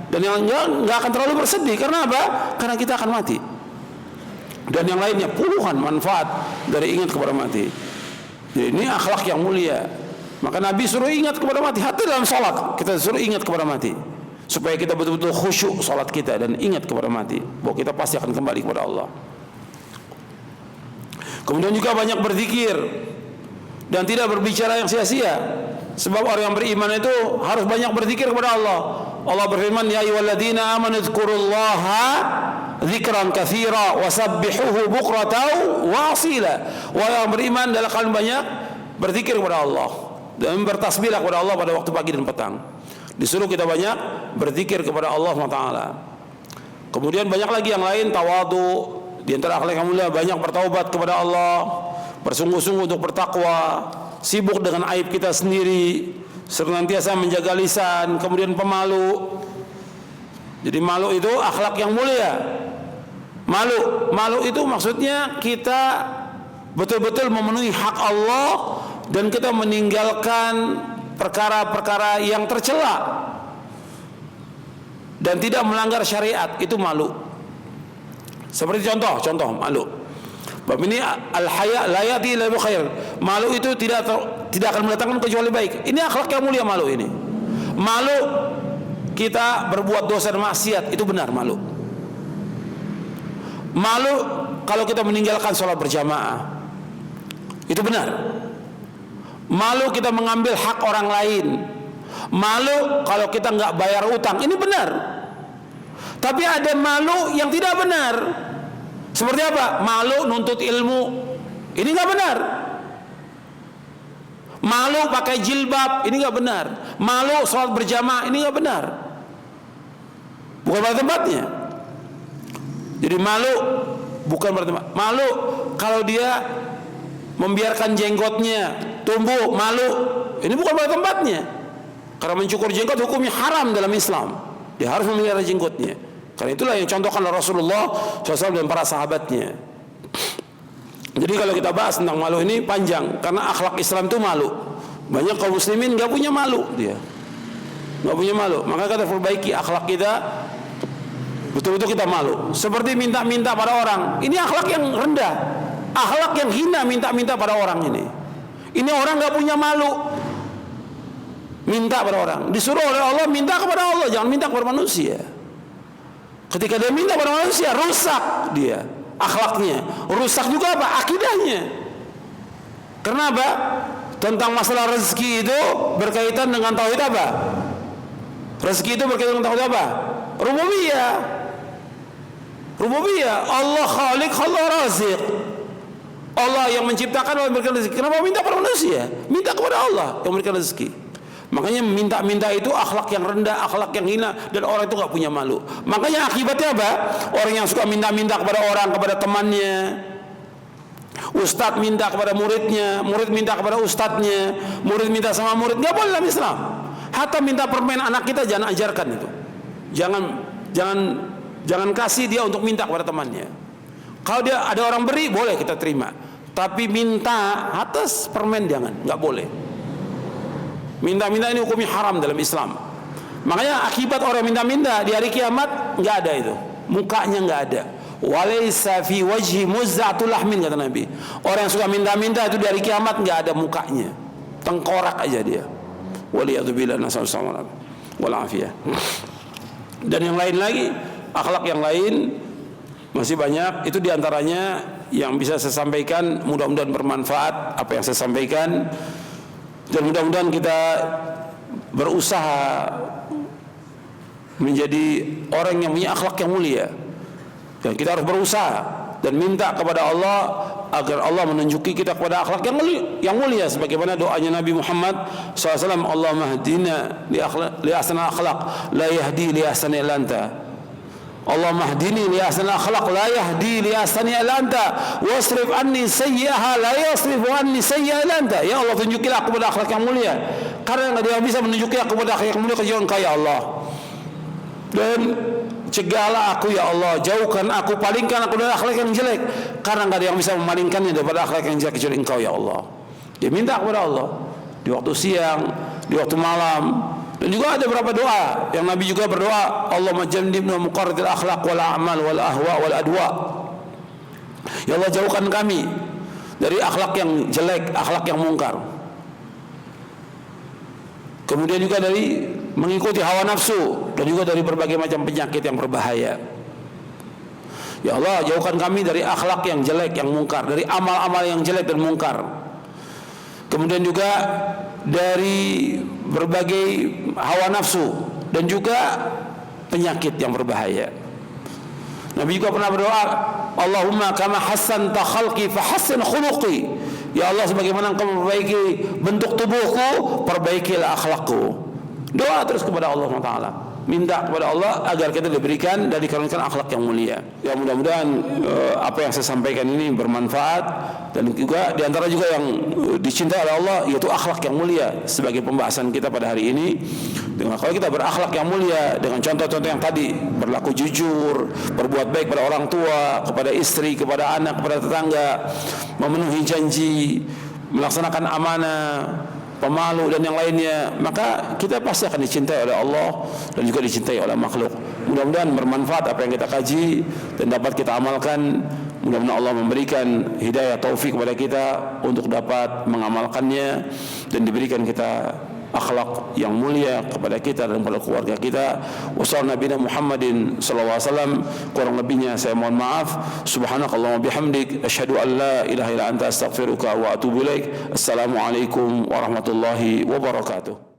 A: dan yang nggak akan terlalu bersedih. Karena apa? Karena kita akan mati. Dan yang lainnya puluhan manfaat dari ingat kepada mati. Jadi ini akhlak yang mulia. Maka Nabi suruh ingat kepada mati. Hatta dalam sholat kita suruh ingat kepada mati, supaya kita betul-betul khusyuk sholat kita dan ingat kepada mati, bahwa kita pasti akan kembali kepada Allah. Kemudian juga banyak berzikir dan tidak berbicara yang sia-sia. Sebab orang yang beriman itu harus banyak berzikir kepada Allah. Allah berfirman, ya ayyuhalladzina amanu dzkurullaha dzikran katsira wasabbihuhu bukratan wa asila. Wahai yang beriman, adalah kalian banyak berzikir kepada Allah dan bertasbihlah kepada Allah pada waktu pagi dan petang. Disuruh kita banyak berzikir kepada Allah Taala. Kemudian banyak lagi yang lain, tawadu. Di antara akhlak yang mulia banyak bertaubat kepada Allah, bersungguh-sungguh untuk bertakwa, sibuk dengan aib kita sendiri, senantiasa menjaga lisan, kemudian pemalu. Jadi malu itu akhlak yang mulia. Malu itu maksudnya kita betul-betul memenuhi hak Allah dan kita meninggalkan perkara-perkara yang tercela dan tidak melanggar syariat. Itu malu. Seperti contoh malu. Bab ini al-haya la yati illa bi khair. Malu itu tidak akan mendatangkan kecuali baik. Ini akhlak yang mulia, malu ini. Malu kita berbuat dosa dan maksiat, itu benar malu. Malu kalau kita meninggalkan sholat berjamaah, itu benar. Malu kita mengambil hak orang lain. Malu kalau kita nggak bayar utang, ini benar. Tapi ada malu yang tidak benar. Seperti apa? Malu nuntut ilmu, ini nggak benar. Malu pakai jilbab, ini nggak benar. Malu sholat berjamaah, ini nggak benar. Bukan pada tempatnya. Jadi malu bukan berarti malu kalau dia membiarkan jenggotnya tumbuh, malu. Ini bukan pada tempatnya. Karena mencukur jenggot hukumnya haram dalam Islam. Dia harus memelihara jenggotnya. Karena itulah yang contohkan Rasulullah SAW dan para sahabatnya. Jadi kalau kita bahas tentang malu ini panjang, karena akhlak Islam itu malu. Banyak kaum muslimin nggak punya malu, dia nggak punya malu. Maka kita perbaiki akhlak kita, betul-betul kita malu. Seperti minta-minta pada orang, ini akhlak yang rendah, akhlak yang hina, minta-minta pada orang ini. Ini orang nggak punya malu, minta pada orang. Disuruh oleh Allah minta kepada Allah, jangan minta kepada manusia. Ketika dia minta kepada manusia, rusak dia akhlaknya, rusak juga apa? Akidahnya. Kenapa? Tentang masalah rezeki itu berkaitan dengan tauhid apa? Rezeki itu berkaitan dengan tauhid apa? Rububiyah. Rububiyah. Allah Khaliq, Allah Raziq. Allah yang menciptakan, Allah yang memberikan rezeki. Kenapa minta kepada manusia? Minta kepada Allah yang memberikan rezeki. Makanya minta-minta itu akhlak yang rendah, akhlak yang hina, dan orang itu nggak punya malu. Makanya akibatnya apa? Orang yang suka minta-minta kepada orang, kepada temannya, ustadz minta kepada muridnya, murid minta kepada ustadznya, murid minta sama murid, nggak boleh dalam Islam. Hatta minta permen anak kita jangan ajarkan itu. Jangan kasih dia untuk minta kepada temannya. Kalau dia ada orang beri boleh kita terima, tapi minta atas permen jangan, nggak boleh. Minta-minta ini hukumnya haram dalam Islam. Makanya akibat orang minta-minta di hari kiamat nggak ada itu, mukanya nggak ada. Walaysa fi wajhi muzza'atul lahmin, kata Nabi. Orang yang suka minta-minta itu di hari kiamat nggak ada mukanya, tengkorak aja dia. Waliyadzubillah, nasallallahu wal afiyah. Dan yang lain lagi, akhlak yang lain masih banyak. Itu diantaranya yang bisa saya sampaikan. Mudah-mudahan bermanfaat apa yang saya sampaikan. Dan mudah-mudahan kita berusaha menjadi orang yang punya akhlak yang mulia. Dan kita harus berusaha dan minta kepada Allah agar Allah menunjuki kita kepada akhlak yang mulia. Sebagaimana doanya Nabi Muhammad SAW, Allahumma hdina li ahsanil akhlaq la yahdi li ahsani illa anta. Allahumma hdini li ahsanil akhlaq la yahdi li ahsani illa anta wasrif anni sayyi'aha la yasrifu anni sayyi'a illa anta. Ya Allah, tunjukilah aku kepada akhlak yang mulia, karena enggak ada yang bisa menunjuki aku kepada akhlak yang mulia kecuali Engkau ya Allah. Dan cegahlah aku ya Allah, jauhkan aku, palingkan aku dari akhlak yang jelek, karena enggak ada yang bisa memalingkannya daripada akhlak yang jelek kecuali Engkau ya Allah. Dia minta kepada Allah di waktu siang, di waktu malam. Dan juga ada beberapa doa yang Nabi juga berdoa, Allahumma jannibna muqarridil akhlaq wal a'mal wal ahwa wal adwa. Ya Allah, jauhkan kami dari akhlak yang jelek, akhlak yang mungkar. Kemudian juga dari mengikuti hawa nafsu, dan juga dari berbagai macam penyakit yang berbahaya. Ya Allah, jauhkan kami dari akhlak yang jelek, yang mungkar, dari amal-amal yang jelek dan mungkar. Kemudian juga dari berbagai hawa nafsu dan juga penyakit yang berbahaya. Nabi juga pernah berdoa, Allahumma kama hassanta khalqi fahassin khuluqi. Ya Allah, sebagaimana Engkau memperbaiki bentuk tubuhku, perbaikilah akhlakku. Doa terus kepada Allah SWT, minta kepada Allah agar kita diberikan dan dikaruniakan akhlak yang mulia. Ya, mudah-mudahan apa yang saya sampaikan ini bermanfaat, dan juga diantara juga yang dicintai oleh Allah yaitu akhlak yang mulia. Sebagai pembahasan kita pada hari ini, dengan kalau kita berakhlak yang mulia dengan contoh-contoh yang tadi, berlaku jujur, berbuat baik pada orang tua, kepada istri, kepada anak, kepada tetangga, memenuhi janji, melaksanakan amanah, pemalu dan yang lainnya, maka kita pasti akan dicintai oleh Allah dan juga dicintai oleh makhluk. Mudah-mudahan bermanfaat apa yang kita kaji dan dapat kita amalkan. Mudah-mudahan Allah memberikan hidayah taufik kepada kita untuk dapat mengamalkannya, dan diberikan kita akhlak yang mulia kepada kita dan kepada keluarga kita. Wassallallahu Nabi Muhammadin sallallahu alaihi wasallam. Kurang lebihnya saya mohon maaf. Subhanakallahumma bihamdik asyhadu an la ilaha illa anta astaghfiruka wa atubu ilaik. Assalamualaikum warahmatullahi wabarakatuh.